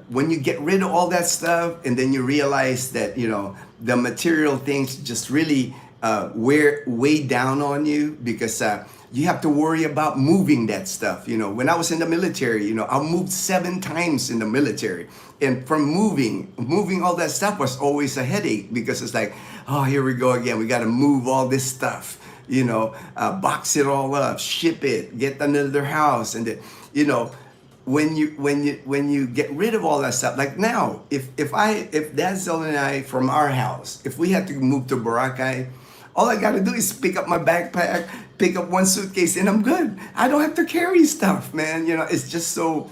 when you get rid of all that stuff, and then you realize that the material things just really weigh down on you because. You have to worry about moving that stuff. When I was in the military, I moved 7 times in the military. And from moving all that stuff was always a headache because it's like, oh, here we go again. We got to move all this stuff, box it all up, ship it, get another house. And, when you get rid of all that stuff, like now, if Denzel and I from our house, if we had to move to Boracay, all I gotta do is pick up my backpack, pick up 1 suitcase, and I'm good. I don't have to carry stuff, man. It's just so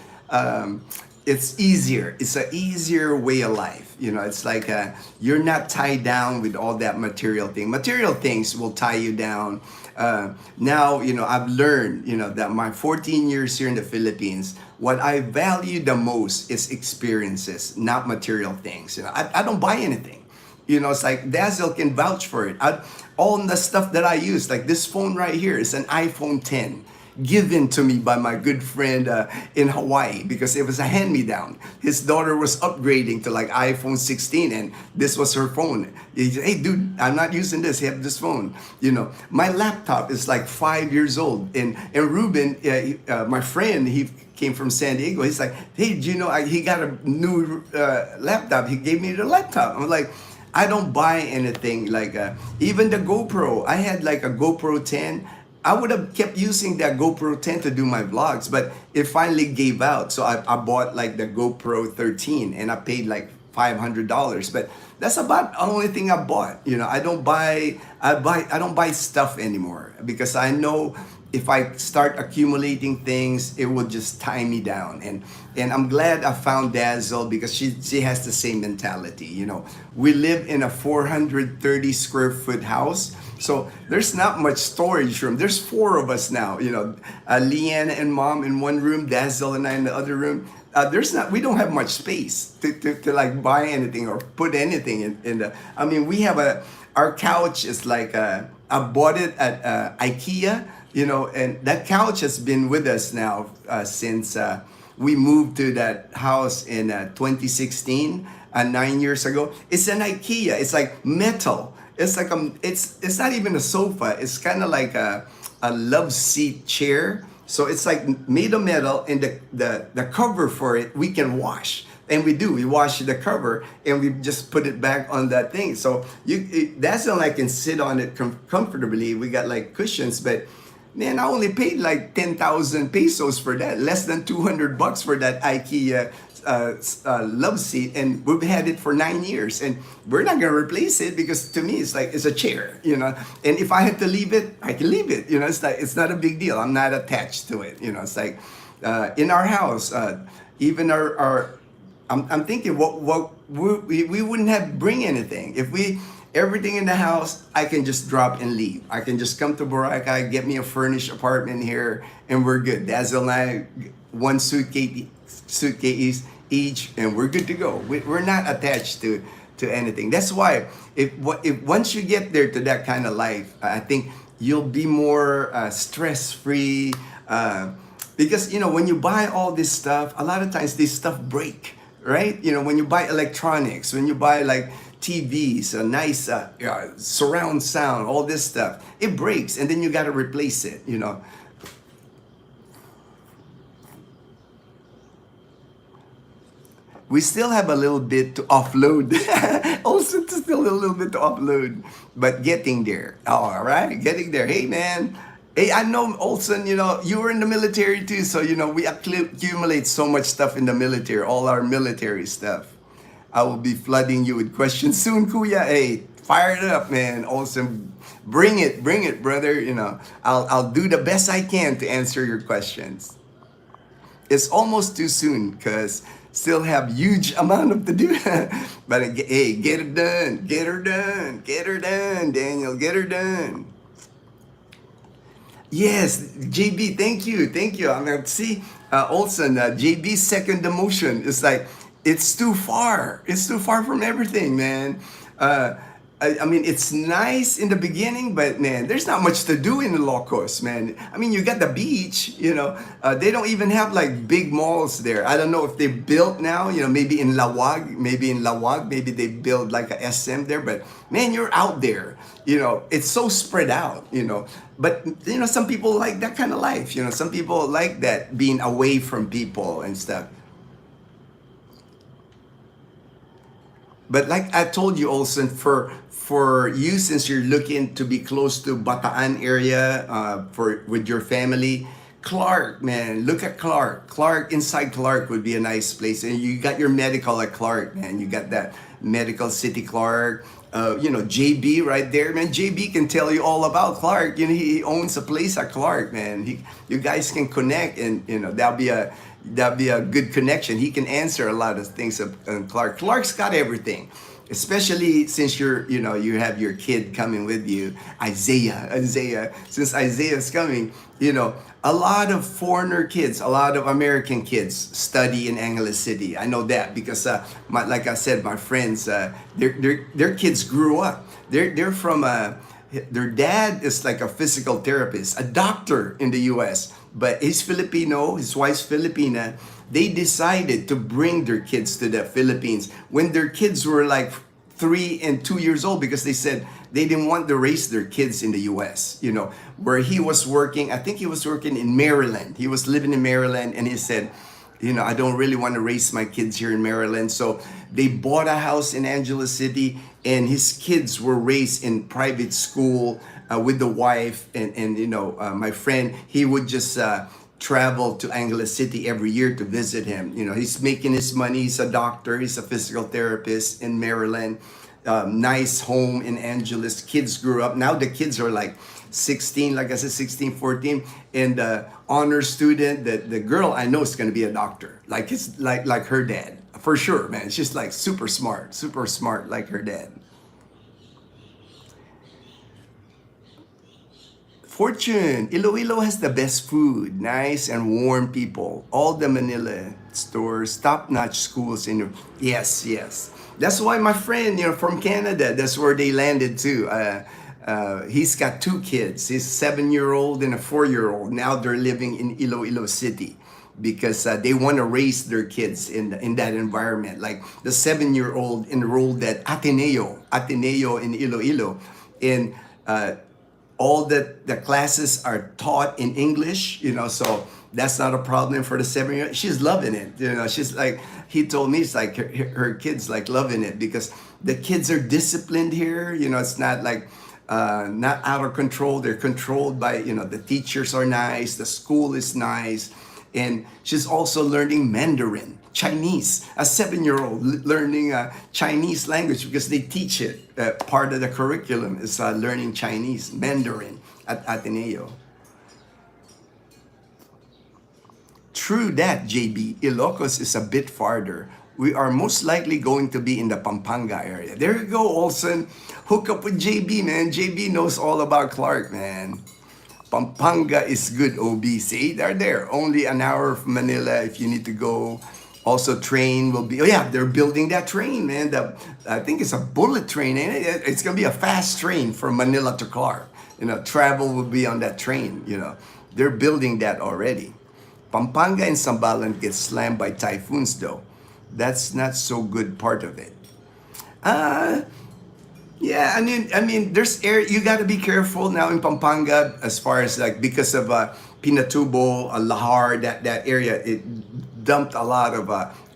it's easier. It's an easier way of life. You know, it's like you're not tied down with all that material thing. Material things will tie you down. Now, you know, I've learned, you know, that my 14 years here in the Philippines, what I value the most is experiences, not material things. You know, I don't buy anything. You know, it's like Dazzle can vouch for it. All the stuff that I use, like this phone right here, is an iPhone 10 given to me by my good friend in Hawaii because it was a hand-me-down. His daughter was upgrading to like iPhone 16 and this was her phone. He said, hey dude, I'm not using this, you have this phone. You know, my laptop is like 5 years old. And Ruben, my friend, he came from San Diego. He's like, hey, do you know, he got a new laptop. He gave me the laptop. I'm like, I don't buy anything like even the GoPro. I had like a GoPro 10. I would have kept using that GoPro 10 to do my vlogs, but it finally gave out. So I bought like the GoPro 13 and I paid like $500. But that's about the only thing I bought. You know, I don't buy stuff anymore because I know if I start accumulating things, it will just tie me down. And I'm glad I found Dazzle because she has the same mentality. You know, we live in a 430 square foot house. So there's not much storage room. There's 4 of us now. You know, Leanna and Mom in one room, Dazzle and I in the other room. We don't have much space to like buy anything or put anything in the. I mean, our couch is like I bought it at IKEA. You know, and that couch has been with us now since we moved to that house in 2016, 9 years ago. It's an IKEA. It's like metal. It's like it's not even a sofa. It's kind of like a love seat chair. So it's like made of metal, and the cover for it we can wash. And we do. We wash the cover and we just put it back on that thing. So that's not like I can sit on it comfortably. We got like cushions, but man, I only paid like 10,000 pesos for that, less than $200 for that IKEA love seat, and we've had it for 9 years, and we're not gonna replace it because to me it's like it's a chair, you know. And if I had to leave it, I can leave it, you know. It's like it's not a big deal. I'm not attached to it, you know. It's like in our house, even our I'm thinking what we wouldn't have bring anything if we. Everything in the house, I can just drop and leave. I can just come to Boracay, get me a furnished apartment here, and we're good. Dazzle and I, one suitcase each, and we're good to go. We're not attached to anything. That's why if once you get there to that kind of life, I think you'll be more stress-free. Because, you know, when you buy all this stuff, a lot of times this stuff break, right? You know, when you buy electronics, when you buy like TVs, a nice surround sound, all this stuff, it breaks and then you got to replace it, you know. We still have a little bit to offload. Also, still a little bit to offload, but getting there. All right, getting there. Hey, man. Hey, I know, Olson, you know, you were in the military too, so, you know, we accumulate so much stuff in the military, all our military stuff. I will be flooding you with questions soon, Kuya. Hey, fire it up, man. Awesome. Bring it, brother. You know, I'll do the best I can to answer your questions. It's almost too soon because still have huge amount of to do. But hey, get it done. Get her done. Get her done, Daniel. Get her done. Yes, JB, thank you. I mean, see, Olson, JB's second demotion is like, it's too far. It's too far from everything, man. I mean, it's nice in the beginning, but man, there's not much to do in Ilocos, man. I mean, you got the beach, you know. They don't even have like big malls there. I don't know if they built now, you know, maybe in Lawag, maybe they build like a SM there, but man, you're out there, you know. It's so spread out, you know. But, you know, some people like that kind of life, you know. Some people like that, being away from people and stuff. But like I told you, Olson, for you, since you're looking to be close to Bataan area with your family, Clark, man, look at Clark. Inside Clark would be a nice place. And you got your medical at Clark, man. You got that medical city Clark. JB right there, man. JB can tell you all about Clark. He owns a place at Clark, man. You guys can connect, and that'll be a good connection. He can answer a lot of things on Clark. Clark's got everything, especially since you have your kid coming with you, Isaiah. Since Isaiah's coming, a lot of foreigner kids, a lot of American kids study in Angeles City. I know that because, like I said, my friends, their kids grew up. They're from their dad is like a physical therapist, a doctor in the U.S., but he's Filipino, his wife's Filipina. They decided to bring their kids to the Philippines when their kids were like 3 and 2 years old, because they said they didn't want to raise their kids in the U.S. Where he was working. I think he was working in Maryland. He was living in Maryland, and he said, I don't really want to raise my kids here in Maryland. So they bought a house in Angeles City, and his kids were raised in private school with the wife. And my friend, he would just travel to Angeles City every year to visit him. He's making his money. He's a doctor. He's a physical therapist in Maryland. Nice home in Angeles. Kids grew up. Now the kids are like 16, like I said, 16, 14. And the honor student, the girl I know is going to be a doctor. Like it's like her dad. For sure, man. She's like super smart like her dad. Fortune, Iloilo has the best food, nice and warm people. All the Manila stores, top-notch schools yes. That's why my friend, from Canada, that's where they landed too. He's got 2 kids. He's a 7-year-old and a 4-year-old. Now they're living in Iloilo City because they want to raise their kids in that environment. Like the 7-year-old enrolled at Ateneo in Iloilo, and all the classes are taught in English, so that's not a problem for the 7-year-old. She's loving it. She's like, he told me, it's like her kids like loving it because the kids are disciplined here. It's not like, not out of control. They're controlled by, the teachers are nice. The school is nice. And she's also learning Mandarin, Chinese, a 7-year-old learning Chinese language because they teach it. Part of the curriculum is learning Chinese, Mandarin at Ateneo. True that, JB. Ilocos is a bit farther. We are most likely going to be in the Pampanga area. There you go, Olson. Hook up with JB, man. JB knows all about Clark, man. Pampanga is good, OB. See, they're there. Only an hour from Manila if you need to go. Also, train will be, they're building that train, man. I think it's a bullet train, ain't it? It's going to be a fast train from Manila to Clark. Travel will be on that train, They're building that already. Pampanga and Sambalan get slammed by typhoons, though. That's not so good part of it. Yeah, I mean, there's air. You got to be careful now in Pampanga as far as like because of Pinatubo, Lahar, that area. It dumped a lot of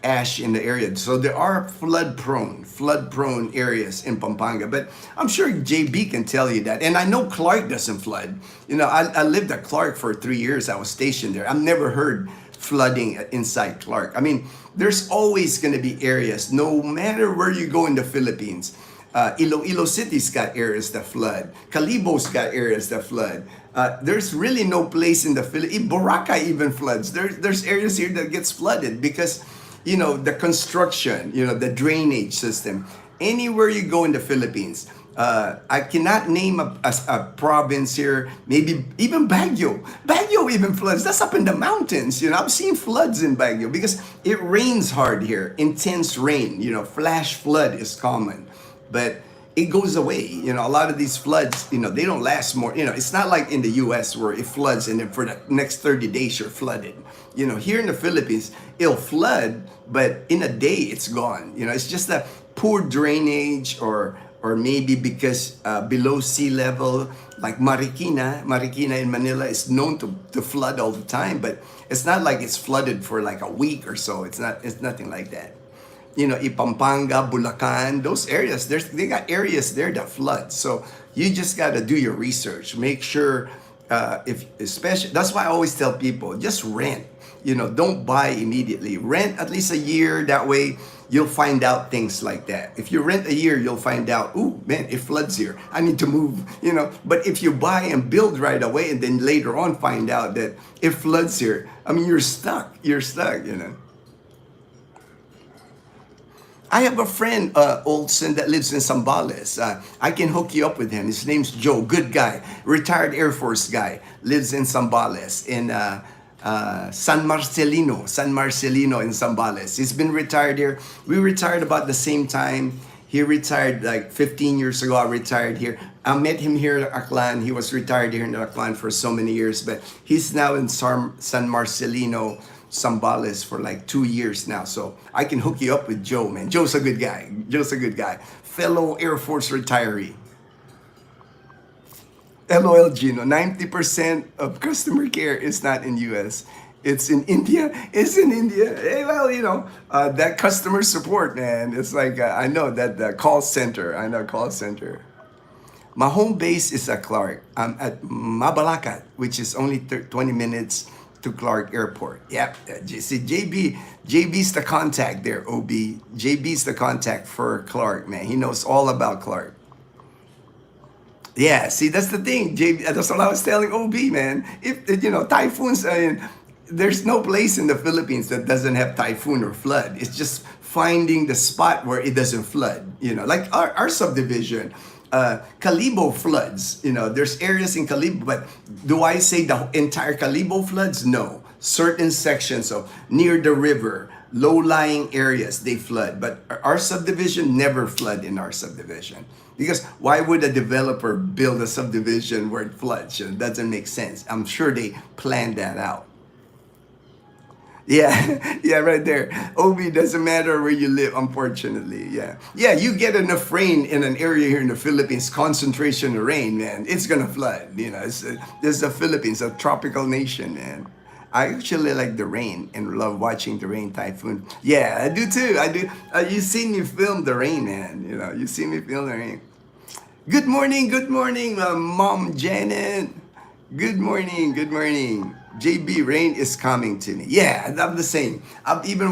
ash in the area, so there are flood prone areas in Pampanga. But I'm sure JB can tell you that, and I know Clark doesn't flood. I lived at Clark for 3 years. I was stationed there. I've never heard flooding inside Clark. I mean, there's always going to be areas, no matter where you go in the Philippines. Iloilo City's got areas that flood. Calibo's got areas that flood. There's really no place in the Philippines. Boracay even floods. There's areas here that gets flooded because, the construction, the drainage system. Anywhere you go in the Philippines, I cannot name a province here, maybe even Baguio. Baguio even floods. That's up in the mountains. I've seen floods in Baguio because it rains hard here. Intense rain, flash flood is common. But it goes away. A lot of these floods, they don't last more. It's not like in the U.S. where it floods and then for the next 30 days you're flooded. Here in the Philippines, it'll flood, but in a day it's gone. It's just a poor drainage or maybe because below sea level, like Marikina in Manila is known to flood all the time, but it's not like it's flooded for like a week or so. It's nothing like that. Pampanga, Bulacan, those areas, they got areas there that flood. So you just got to do your research. Make sure, especially, that's why I always tell people, just rent. Don't buy immediately. Rent at least a year. That way, you'll find out things like that. If you rent a year, you'll find out, ooh, man, it floods here. I need to move, But if you buy and build right away and then later on find out that it floods here, I mean, you're stuck. You're stuck. I have a friend, Olson, that lives in Zambales. I can hook you up with him. His name's Joe. Good guy. Retired Air Force guy. Lives in Zambales. In San Marcelino in Zambales. He's been retired here. We retired about the same time. He retired like 15 years ago. I retired here. I met him here at Aklan. He was retired here in Aklan for so many years, but he's now in San Marcelino, Zambales for like 2 years now. So I can hook you up with Joe, man. Joe's a good guy. Joe's a good guy. Fellow Air Force retiree. LOL Ginno, 90% of customer care is not in US. It's in India. It's in India. Hey, well, that customer support, man. It's like, I know that the call center. I know call center. My home base is at Clark. I'm at Mabalacat, which is only 20 minutes to Clark Airport. Yep. See, JB's the contact there, OB. JB's the contact for Clark, man. He knows all about Clark. Yeah, see, that's the thing. That's what I was telling OB, man. If, typhoons, there's no place in the Philippines that doesn't have typhoon or flood. It's just finding the spot where it doesn't flood. Like our subdivision, Calibo floods. There's areas in Calibo, but do I say the entire Calibo floods? No. Certain sections of near the river, low-lying areas, they flood. But our subdivision never flood in our subdivision. Because why would a developer build a subdivision where it floods? It doesn't make sense. I'm sure they planned that out. Yeah, yeah, right there. Obi, doesn't matter where you live, unfortunately. Yeah, you get enough rain in an area here in the Philippines, concentration of rain, man, it's gonna flood. It's the Philippines, a tropical nation, man. I actually like the rain and love watching the rain typhoon. Yeah, I do too. I do. You see me film the rain, man. You see me film the rain. Good morning, Mom Janet. Good morning. JB, rain is coming to me. Yeah, I'm the same. I've even,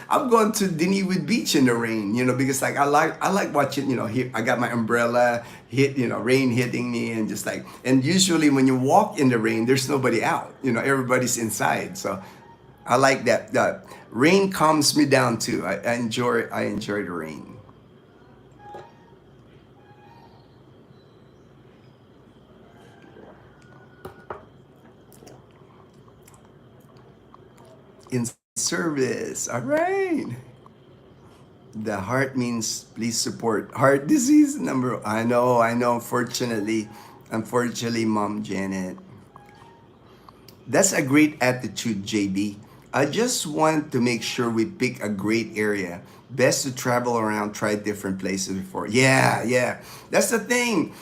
I've gone to Diniwood Beach in the rain, because like I like watching, here I got my umbrella, rain hitting me and just like, and usually when you walk in the rain, there's nobody out, everybody's inside. So I like that. That rain calms me down too. I enjoy the rain. In service. All right. The heart means please support heart disease number. I know. Unfortunately, Mom Janet. That's a great attitude, JB. I just want to make sure we pick a great area. Best to travel around, try different places before. Yeah. That's the thing.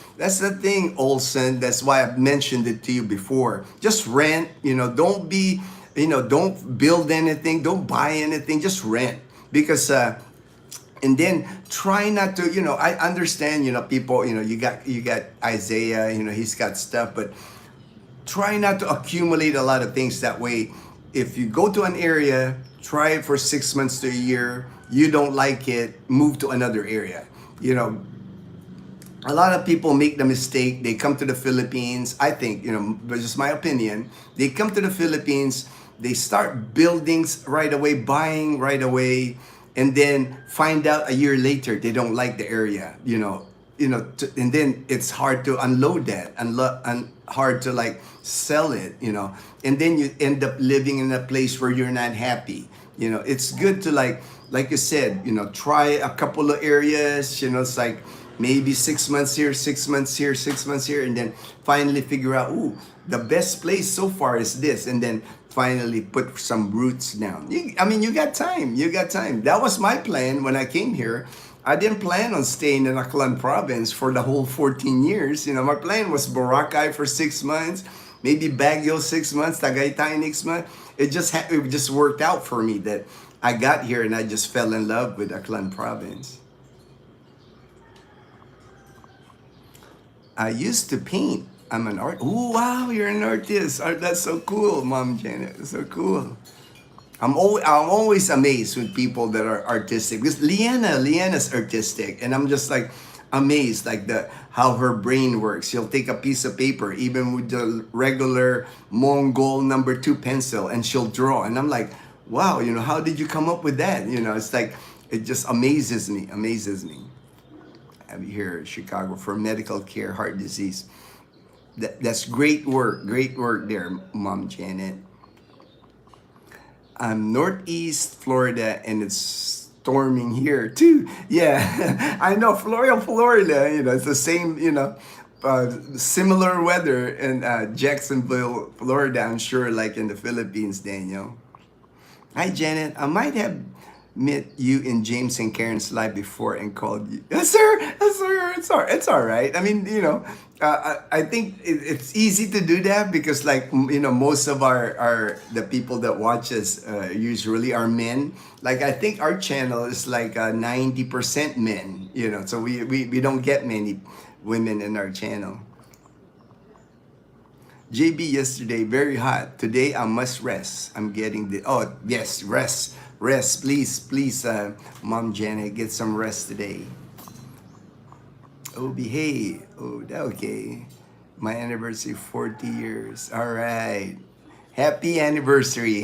Olson. That's why I've mentioned it to you before. Just rent, don't be, don't build anything, don't buy anything, just rent. Because and then try not to, I understand, people, you got Isaiah, he's got stuff, but try not to accumulate a lot of things. That way, if you go to an area, try it for 6 months to a year, you don't like it, move to another area. A lot of people make the mistake, they come to the Philippines, I think, but just my opinion, they come to the Philippines, they start buildings right away, buying right away, and then find out a year later they don't like the area, and then it's hard to unload that and hard to like sell it, and then you end up living in a place where you're not happy. It's good to like you said, try a couple of areas, it's like maybe 6 months here, 6 months here, 6 months here, and then finally figure out, ooh, the best place so far is this, and then finally put some roots down. You got time. That was my plan when I came here. I didn't plan on staying in Aklan province for the whole 14 years. My plan was Boracay for 6 months, maybe Baguio 6 months, Tagaytay next month. It just worked out for me that I got here and I just fell in love with Aklan province. I used to paint. I'm an artist. Oh, wow, you're an artist. That's so cool, Mom Janet. So cool. I'm always amazed with people that are artistic, because Leanna's artistic, and I'm just like amazed, like the how her brain works. She'll take a piece of paper, even with the regular Mongol #2 pencil, and she'll draw, and I'm like, wow, how did you come up with that? It's like, it just amazes me, I'm here in Chicago for medical care, heart disease. That's great work there, Mom Janet. I'm Northeast Florida, and it's storming here too. Yeah, I know, Florida. It's the same. Similar weather in Jacksonville, Florida. I'm sure, like in the Philippines, Daniel. Hi, Janet. I might have met you in James and Karen's live before and called you. Yes, sir. Yes, sir. It's all right. I mean, I think it's easy to do that because, like, most of the people that watch us usually are men. Like, I think our channel is like 90% men. So we don't get many women in our channel. JB, yesterday very hot. Today I must rest. I'm getting yes, rest, please, Mom Janet, get some rest today. Obi, hey, okay. My anniversary, 40 years. All right. Happy anniversary,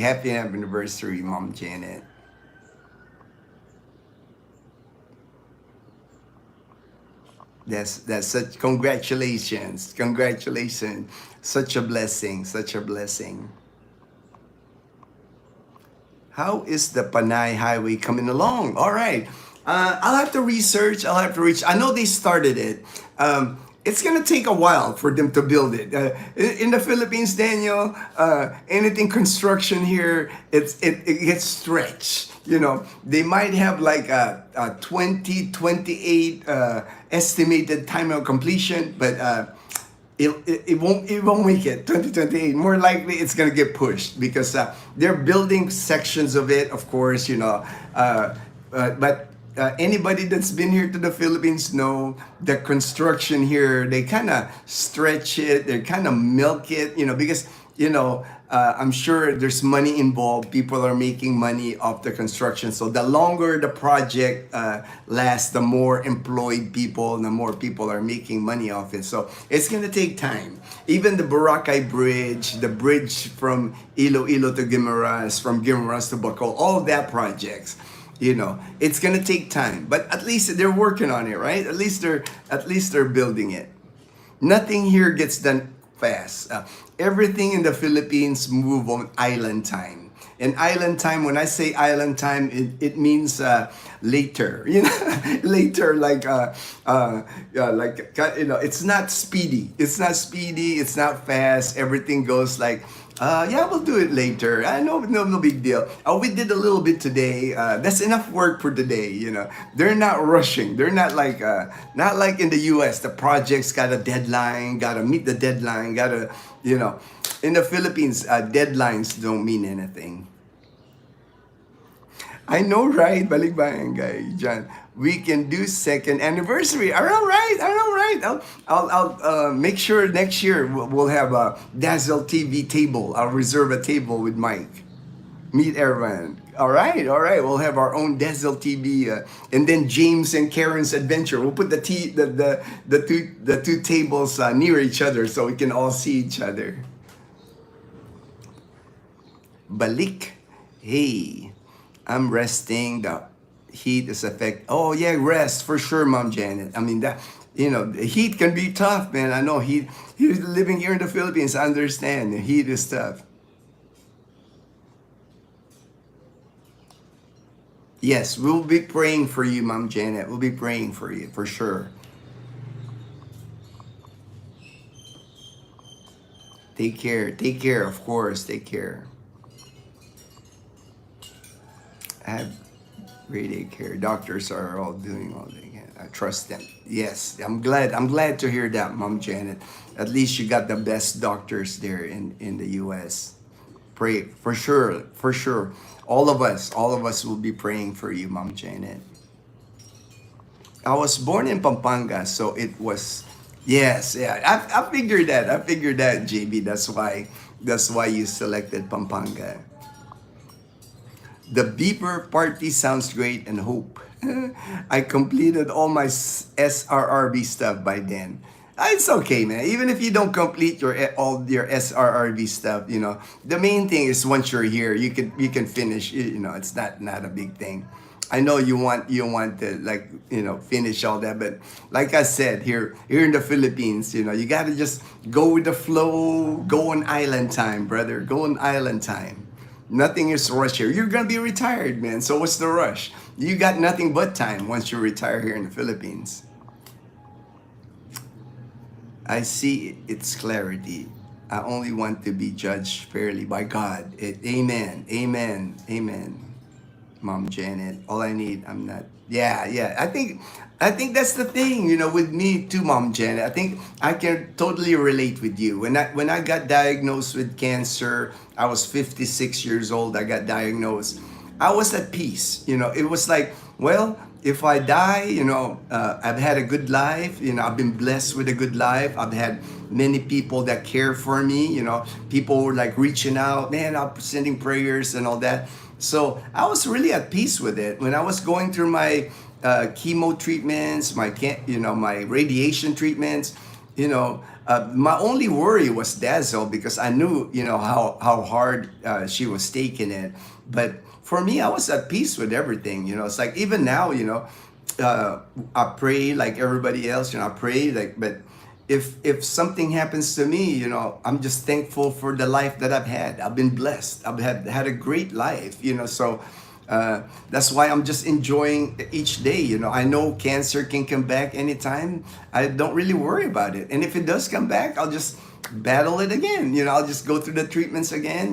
Mom Janet. That's such congratulations. Such a blessing. How is the Panay Highway coming along? All right. I'll have to research. I know they started it. It's gonna take a while for them to build it. In the Philippines, Daniel, anything construction here, it gets stretched. They might have like a 2028 estimated time of completion, but it won't make it 2028. More likely, it's gonna get pushed because they're building sections of it, of course. But anybody that's been here to the Philippines know the construction here. They kind of stretch it. They kind of milk it. Because I'm sure there's money involved. People are making money off the construction. So the longer the project lasts, the more employed people, and the more people are making money off it. So it's going to take time. Even the Boracay Bridge, the bridge from Iloilo to Guimaras, from Guimaras to Bacol, all of that projects, it's going to take time. But at least they're working on it, right? At least they're building it. Nothing here gets done fast. Everything in the Philippines move on island time. And island time, when I say island time, it means later. Later, it's not speedy. It's not fast. Everything goes like, yeah, we'll do it later. No big deal. We did a little bit today. That's enough work for today. They're not rushing. They're not like in the U.S. The project's got a deadline. Got to meet the deadline. In the Philippines, deadlines don't mean anything. I know, right? Balikbayan guy, John. We can do second anniversary. All right. I'll make sure next year we'll have a Dazzle TV table. I'll reserve a table with Mike. Meet everyone. All right. We'll have our own Dazzle TV, and then James and Karen's adventure. We'll put the two tables near each other so we can all see each other. Balik, hey, I'm resting. The heat is affect. Oh yeah, rest for sure, Mom Janet. I mean that. The heat can be tough, man. I know he's living here in the Philippines. I understand the heat is tough. Yes, we'll be praying for you, Mom Janet. We'll be praying for you for sure. Take care, of course. Take care. Have great care. Doctors are all doing all they can. I trust them. Yes, I'm glad to hear that, Mom Janet. At least you got the best doctors there in the U.S. Pray for sure. All of us will be praying for you, Mom Janet. I was born in Pampanga, so it was. Yes, yeah. I figured that. JB. That's why you selected Pampanga. The beeper party sounds great and hope. I completed all my SRRB stuff by then. It's okay, man. Even if you don't complete your all your SRRB stuff, the main thing is once you're here, you can finish. It's not a big thing. I know you want to like finish all that, but like I said, here in the Philippines, you gotta just go with the flow, go on island time, brother. Go on island time. Nothing is rush here. You're gonna be retired, man. So what's the rush? You got nothing but time once you retire here in the Philippines. I see its clarity. I only want to be judged fairly by God. Amen. Amen. Amen. Mom Janet, all I need, I'm not. Yeah, yeah. I think that's the thing, with me too, Mom Janet. I think I can totally relate with you. When I got diagnosed with cancer, I was 56 years old. I got diagnosed. I was at peace. It was like, well, if I die, I've had a good life. I've been blessed with a good life. I've had many people that care for me. People were like reaching out, man, I'm sending prayers and all that. So I was really at peace with it. When I was going through my chemo treatments, my radiation treatments, my only worry was Dazzle because I knew, how hard she was taking it. But for me, I was at peace with everything. It's like even now, I pray like everybody else. I pray like, but if something happens to me, I'm just thankful for the life that I've had. I've been blessed. I've had a great life. So that's why I'm just enjoying each day. I know cancer can come back anytime. I don't really worry about it. And if it does come back, I'll just battle it again. I'll just go through the treatments again.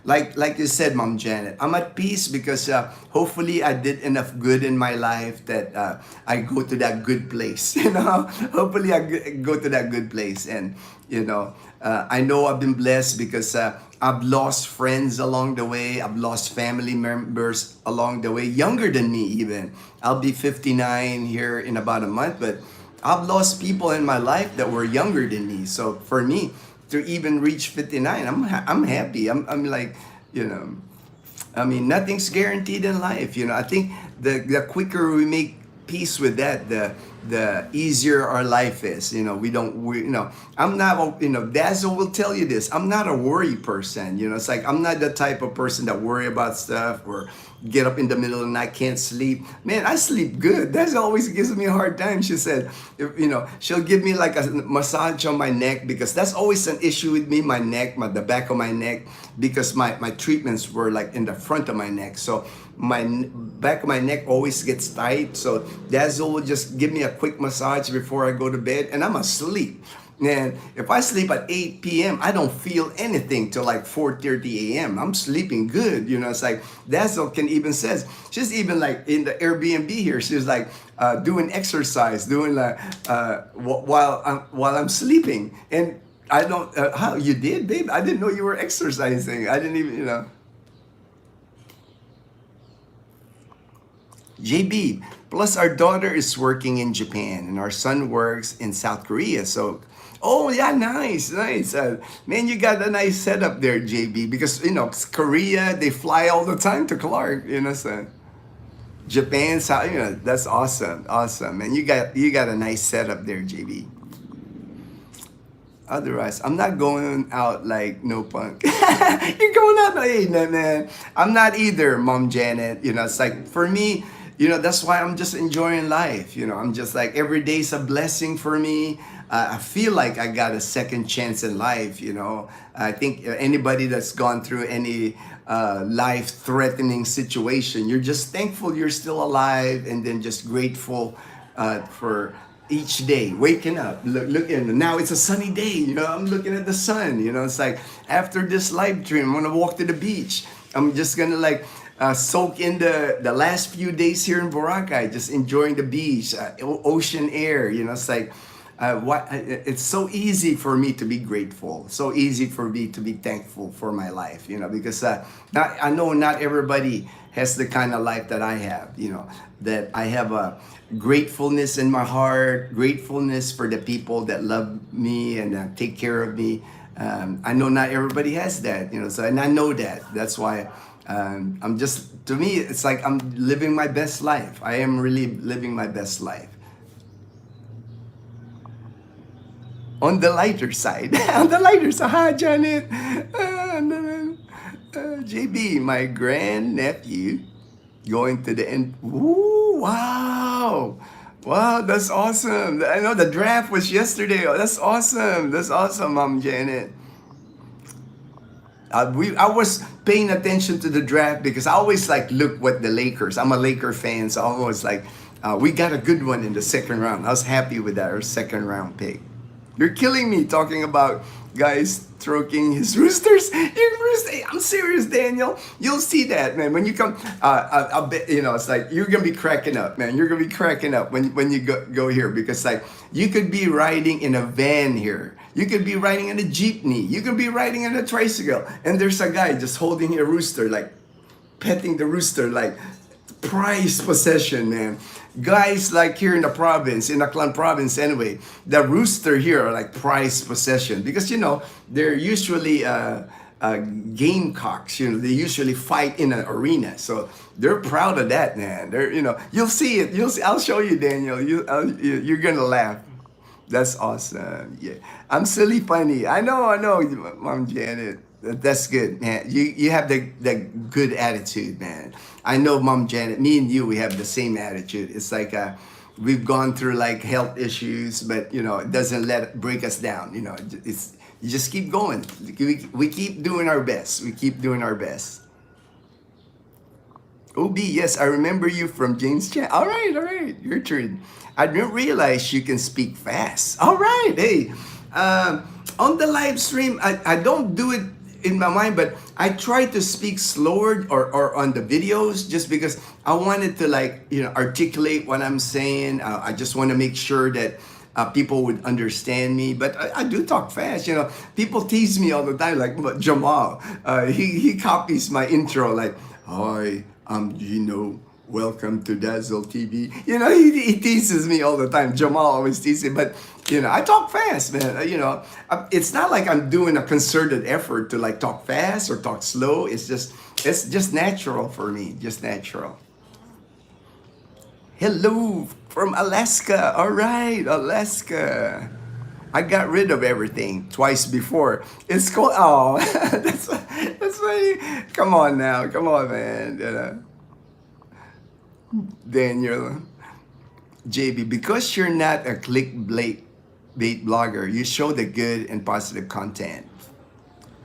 Like you said, Mom Janet, I'm at peace because hopefully I did enough good in my life that I go to that good place. Hopefully I go to that good place, and I know I've been blessed because I've lost friends along the way. I've lost family members along the way, younger than me even. I'll be 59 here in about a month, but I've lost people in my life that were younger than me. So for me to even reach 59, I'm happy. I'm like, I mean, nothing's guaranteed in life. I think the quicker we make peace with that, the easier our life is. I'm not, Dazzle will tell you this. I'm not a worry person. It's like I'm not the type of person that worry about stuff or get up in the middle of the night, can't sleep. Man, I sleep good. That always gives me a hard time. She said, she'll give me like a massage on my neck because that's always an issue with me, my neck, the back of my neck, because my treatments were like in the front of my neck. So my back of my neck always gets tight. So Dazzle will just give me a quick massage before I go to bed and I'm asleep. And if I sleep at 8 p.m., I don't feel anything till like 4:30 a.m. I'm sleeping good. It's like Dazzle can even says, she's even like in the Airbnb here, she's like doing exercise, doing like while I'm sleeping. And I don't, how you did, babe? I didn't know you were exercising. I didn't even, JB, plus our daughter is working in Japan and our son works in South Korea. So, oh yeah, nice. Man, you got a nice setup there, JB, because, Korea, they fly all the time to Clark, so Japan, that's awesome. And you got a nice setup there, JB. Otherwise, I'm not going out like no punk. You're going out like, hey, man. I'm not either, Mom Janet. It's like for me, that's why I'm just enjoying life. I'm just like every day's a blessing for me. I feel like I got a second chance in life. I think anybody that's gone through any life-threatening situation, you're just thankful you're still alive, and then just grateful for each day, waking up, look, now it's a sunny day, I'm looking at the sun, it's like after this live stream, I'm gonna walk to the beach. I'm just gonna like soak in the last few days here in Boracay, just enjoying the beach, ocean air, it's like it's so easy for me to be grateful, so easy for me to be thankful for my life, because I know not everybody has the kind of life that I have, that I have a gratefulness in my heart, gratefulness for the people that love me and take care of me. I know not everybody has that, you know. So, and I know that. That's why I'm just, to me, it's like I'm living my best life. I am really living my best life. On the lighter side. On the lighter side. Hi, Janet. JB, my grandnephew, going to the end. Ooh, wow. Wow, that's awesome. I know the draft was yesterday. Oh, that's awesome. That's awesome, Mom Janet. I was paying attention to the draft because I always like look what the Lakers. I'm a Laker fan, so I always like we got a good one in the second round. I was happy with that, our second round pick. You're killing me talking about guys stroking his roosters. I'm serious, Daniel. You'll see that, man. When you come, I'll bet, you know, it's like you're gonna be cracking up, man. You're gonna be cracking up when you go here because like you could be riding in a van here. You could be riding in a jeepney. You could be riding in a tricycle, and there's a guy just holding a rooster, like petting the rooster, like prized possession, man. Guys like here in the province, in Aklan province anyway, the rooster here are like prized possession because you know they're usually gamecocks. You know, they usually fight in an arena, so they're proud of that, man. They're, you know, you'll see it. You'll see. I'll show you, Daniel. You're gonna laugh. That's awesome. Yeah, I'm silly funny. I know, Mom Janet. That's good, man. You have the good attitude, man. I know, Mom Janet. Me and you, we have the same attitude. It's like we've gone through like health issues, but you know, it doesn't break us down. You know, it's you just keep going. We keep doing our best. We keep doing our best. OB, yes, I remember you from James Chan. All right, your turn. I didn't realize you can speak fast. All right, hey, on the live stream, I don't do it in my mind, but I try to speak slower or on the videos just because I wanted to like, you know, articulate what I'm saying. I just want to make sure that people would understand me, but I do talk fast. You know, people tease me all the time, like Jamal. He copies my intro, like, "Hi, I'm Ginno. Welcome to Dazzle TV." You know, he teases me all the time. Jamal always teases me, but you know, I talk fast, man. You know, it's not like I'm doing a concerted effort to like talk fast or talk slow. It's just natural for me, just natural. Hello from Alaska. All right, Alaska. I got rid of everything twice before. It's cool. Oh, that's funny. Come on now. Come on, man. You know, Daniel. JB, because you're not a clickbait blogger, you show the good and positive content.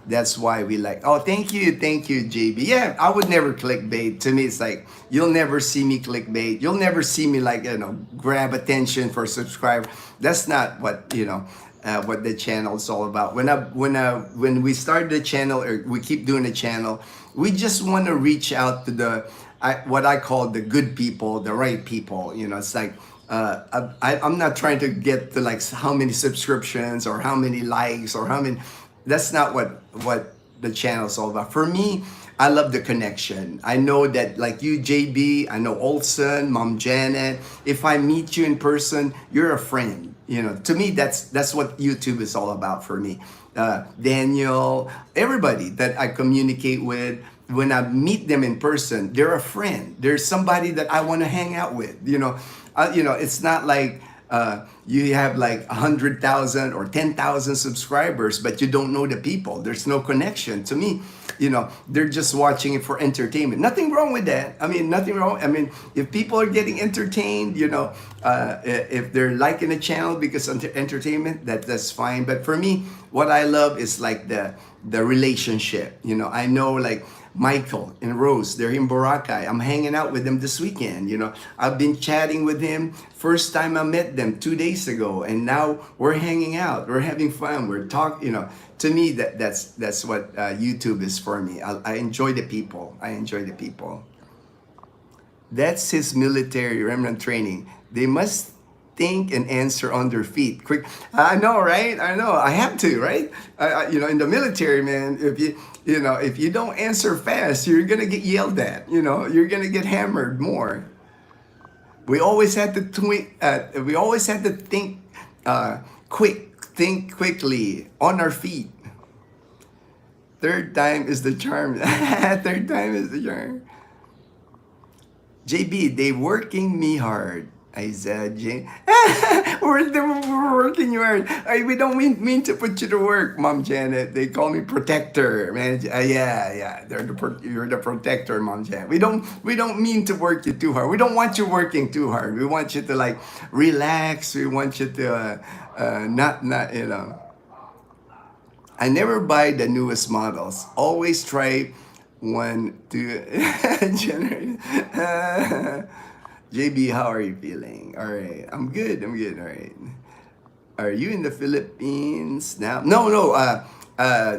That's why we like, oh, thank you, JB. Yeah, I would never clickbait. To me, it's like, you'll never see me clickbait. You'll never see me like, you know, grab attention for subscribe. That's not what, you know, what the channel is all about. When we started the channel, or we keep doing the channel, we just want to reach out to the, what I call the good people, the right people. You know, it's like, I'm not trying to get to like how many subscriptions or how many likes or how many. That's not what the channel is all about. For me, I love the connection. I know that like you, JB, I know Olson, Mom Janet. If I meet you in person, you're a friend. You know, to me, that's what YouTube is all about for me. Daniel, everybody that I communicate with, when I meet them in person, they're a friend. They're somebody that I want to hang out with. You know, it's not like you have like 100,000 or 10,000 subscribers, but you don't know the people. There's no connection. To me, you know, they're just watching it for entertainment. Nothing wrong with that. I mean, nothing wrong. I mean, if people are getting entertained, you know, if they're liking the channel because of entertainment, that's fine. But for me, what I love is like the relationship. You know, I know like Michael and Rose, they're in Boracay. I'm hanging out with them this weekend. You know, I've been chatting with him. First time I met them 2 days ago, and now we're hanging out. We're having fun. We're talking. You know, to me, that's what YouTube is for me. I enjoy the people. I enjoy the people. That's his military remnant training. They must think and answer on their feet quick. I know, right? I know. I have to, right? You know, in the military, man, if you don't answer fast, you're gonna get yelled at. You know, you're gonna get hammered more. We always had to think think quickly on our feet. Third time is the charm. Third time is the charm. JB, they working me hard. I said, we're working you hard. We don't mean to put you to work, Mom Janet. They call me protector, man. Yeah. You're the protector, Mom Janet. We don't mean to work you too hard. We don't want you working too hard. We want you to like relax. We want you to not you know. I never buy the newest models. Always try one to generate. JB, how are you feeling? All right, I'm good. I'm good. All right. Are you in the Philippines now? No, no.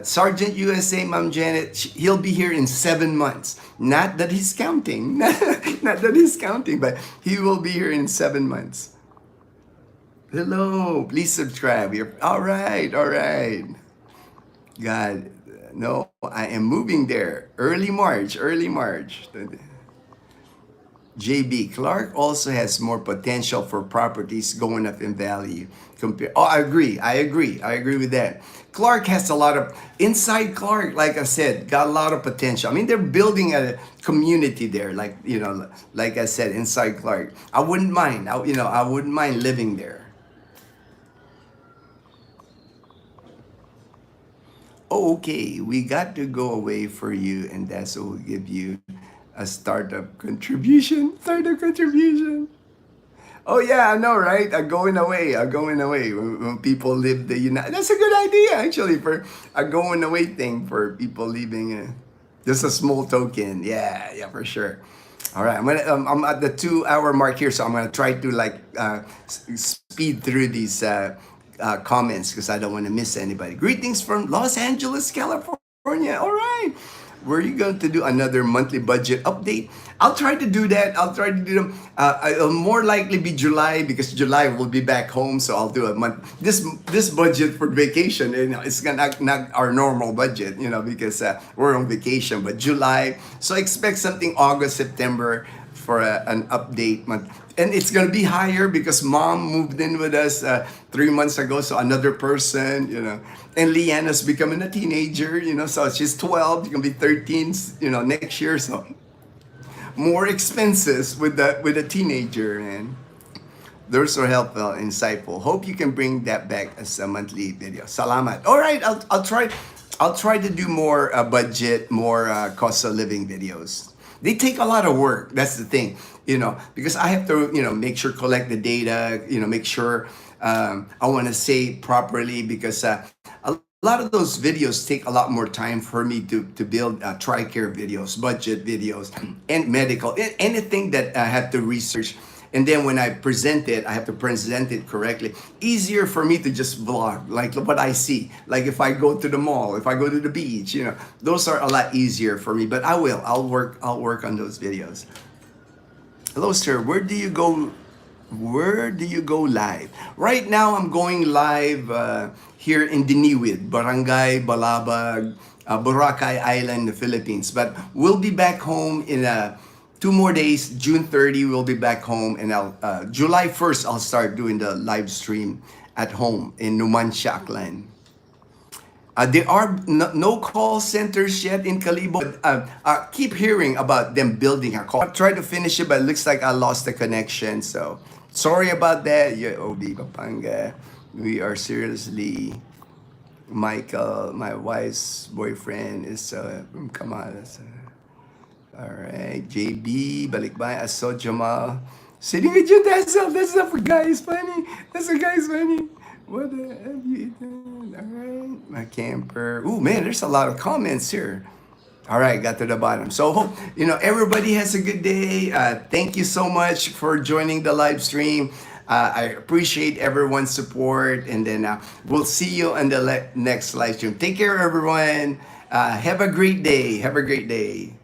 Sergeant USA, Ma'am Janet, he'll be here in 7 months. Not that he's counting. Not that he's counting, but he will be here in 7 months. Hello, please subscribe. All right, all right. God, no, I am moving there. Early March, early March. JB, Clark also has more potential for properties going up in value. Oh, I agree with that. Clark has a lot of, inside Clark, like I said, got a lot of potential. I mean, they're building a community there, like, like I said, inside Clark. I wouldn't mind, I wouldn't mind living there. Oh, okay, we got to go away for you, and that's what will give you a startup contribution. Startup contribution. Oh yeah, I know, right? A going away. When people leave the United. That's a good idea, actually, for a going away thing for people leaving. Just a small token. Yeah, for sure. All right, I'm at the 2 hour mark here, so I'm gonna try to like speed through these comments because I don't want to miss anybody. Greetings from Los Angeles, California. All right. Were you going to do another monthly budget update? I'll try to do that. I'll try to do them. It'll more likely be July because July will be back home. So I'll do a month. This budget for vacation, it's not our normal budget, because we're on vacation. But July, so expect something August, September for an update month. And it's gonna be higher because Mom moved in with us 3 months ago, so another person, And Leanna's becoming a teenager, so she's 12, she's gonna be 13, next year. So more expenses with a teenager, man. Those are helpful, insightful. Hope you can bring that back as a monthly video. Salamat. All right, I'll try. I'll try to do more budget, more cost of living videos. They take a lot of work. That's the thing, because I have to, make sure, collect the data, make sure I want to say properly because a lot of those videos take a lot more time for me to build TRICARE videos, budget videos, and medical, anything that I have to research. And then when I present it, I have to present it correctly. Easier for me to just vlog, like what I see. Like if I go to the mall, if I go to the beach, those are a lot easier for me. But I'll work on those videos. Hello, sir. Where do you go live? Right now, I'm going live here in Diniwid, Barangay Balabag, Boracay Island, the Philippines. But we'll be back home in 2 more days. June 30, we'll be back home, and July 1st, I'll start doing the live stream at home in Numancia, Aklan. There are no call centers yet in Calibo. Keep hearing about them building a call. I tried to finish it, but it looks like I lost the connection. So sorry about that. Obi Papanga. We are seriously. Michael, my wife's boyfriend, is from Kamala. All right, JB, Balikbay, I saw Jamal sitting with you. That's not for guys funny. That's a guy's funny. What have you eaten? All right, my camper. Ooh, man, there's a lot of comments here. All right, got to the bottom. So hope everybody has a good day. Thank you so much for joining the live stream. I appreciate everyone's support, and then we'll see you on the next live stream. Take care, everyone. Have a great day. Have a great day.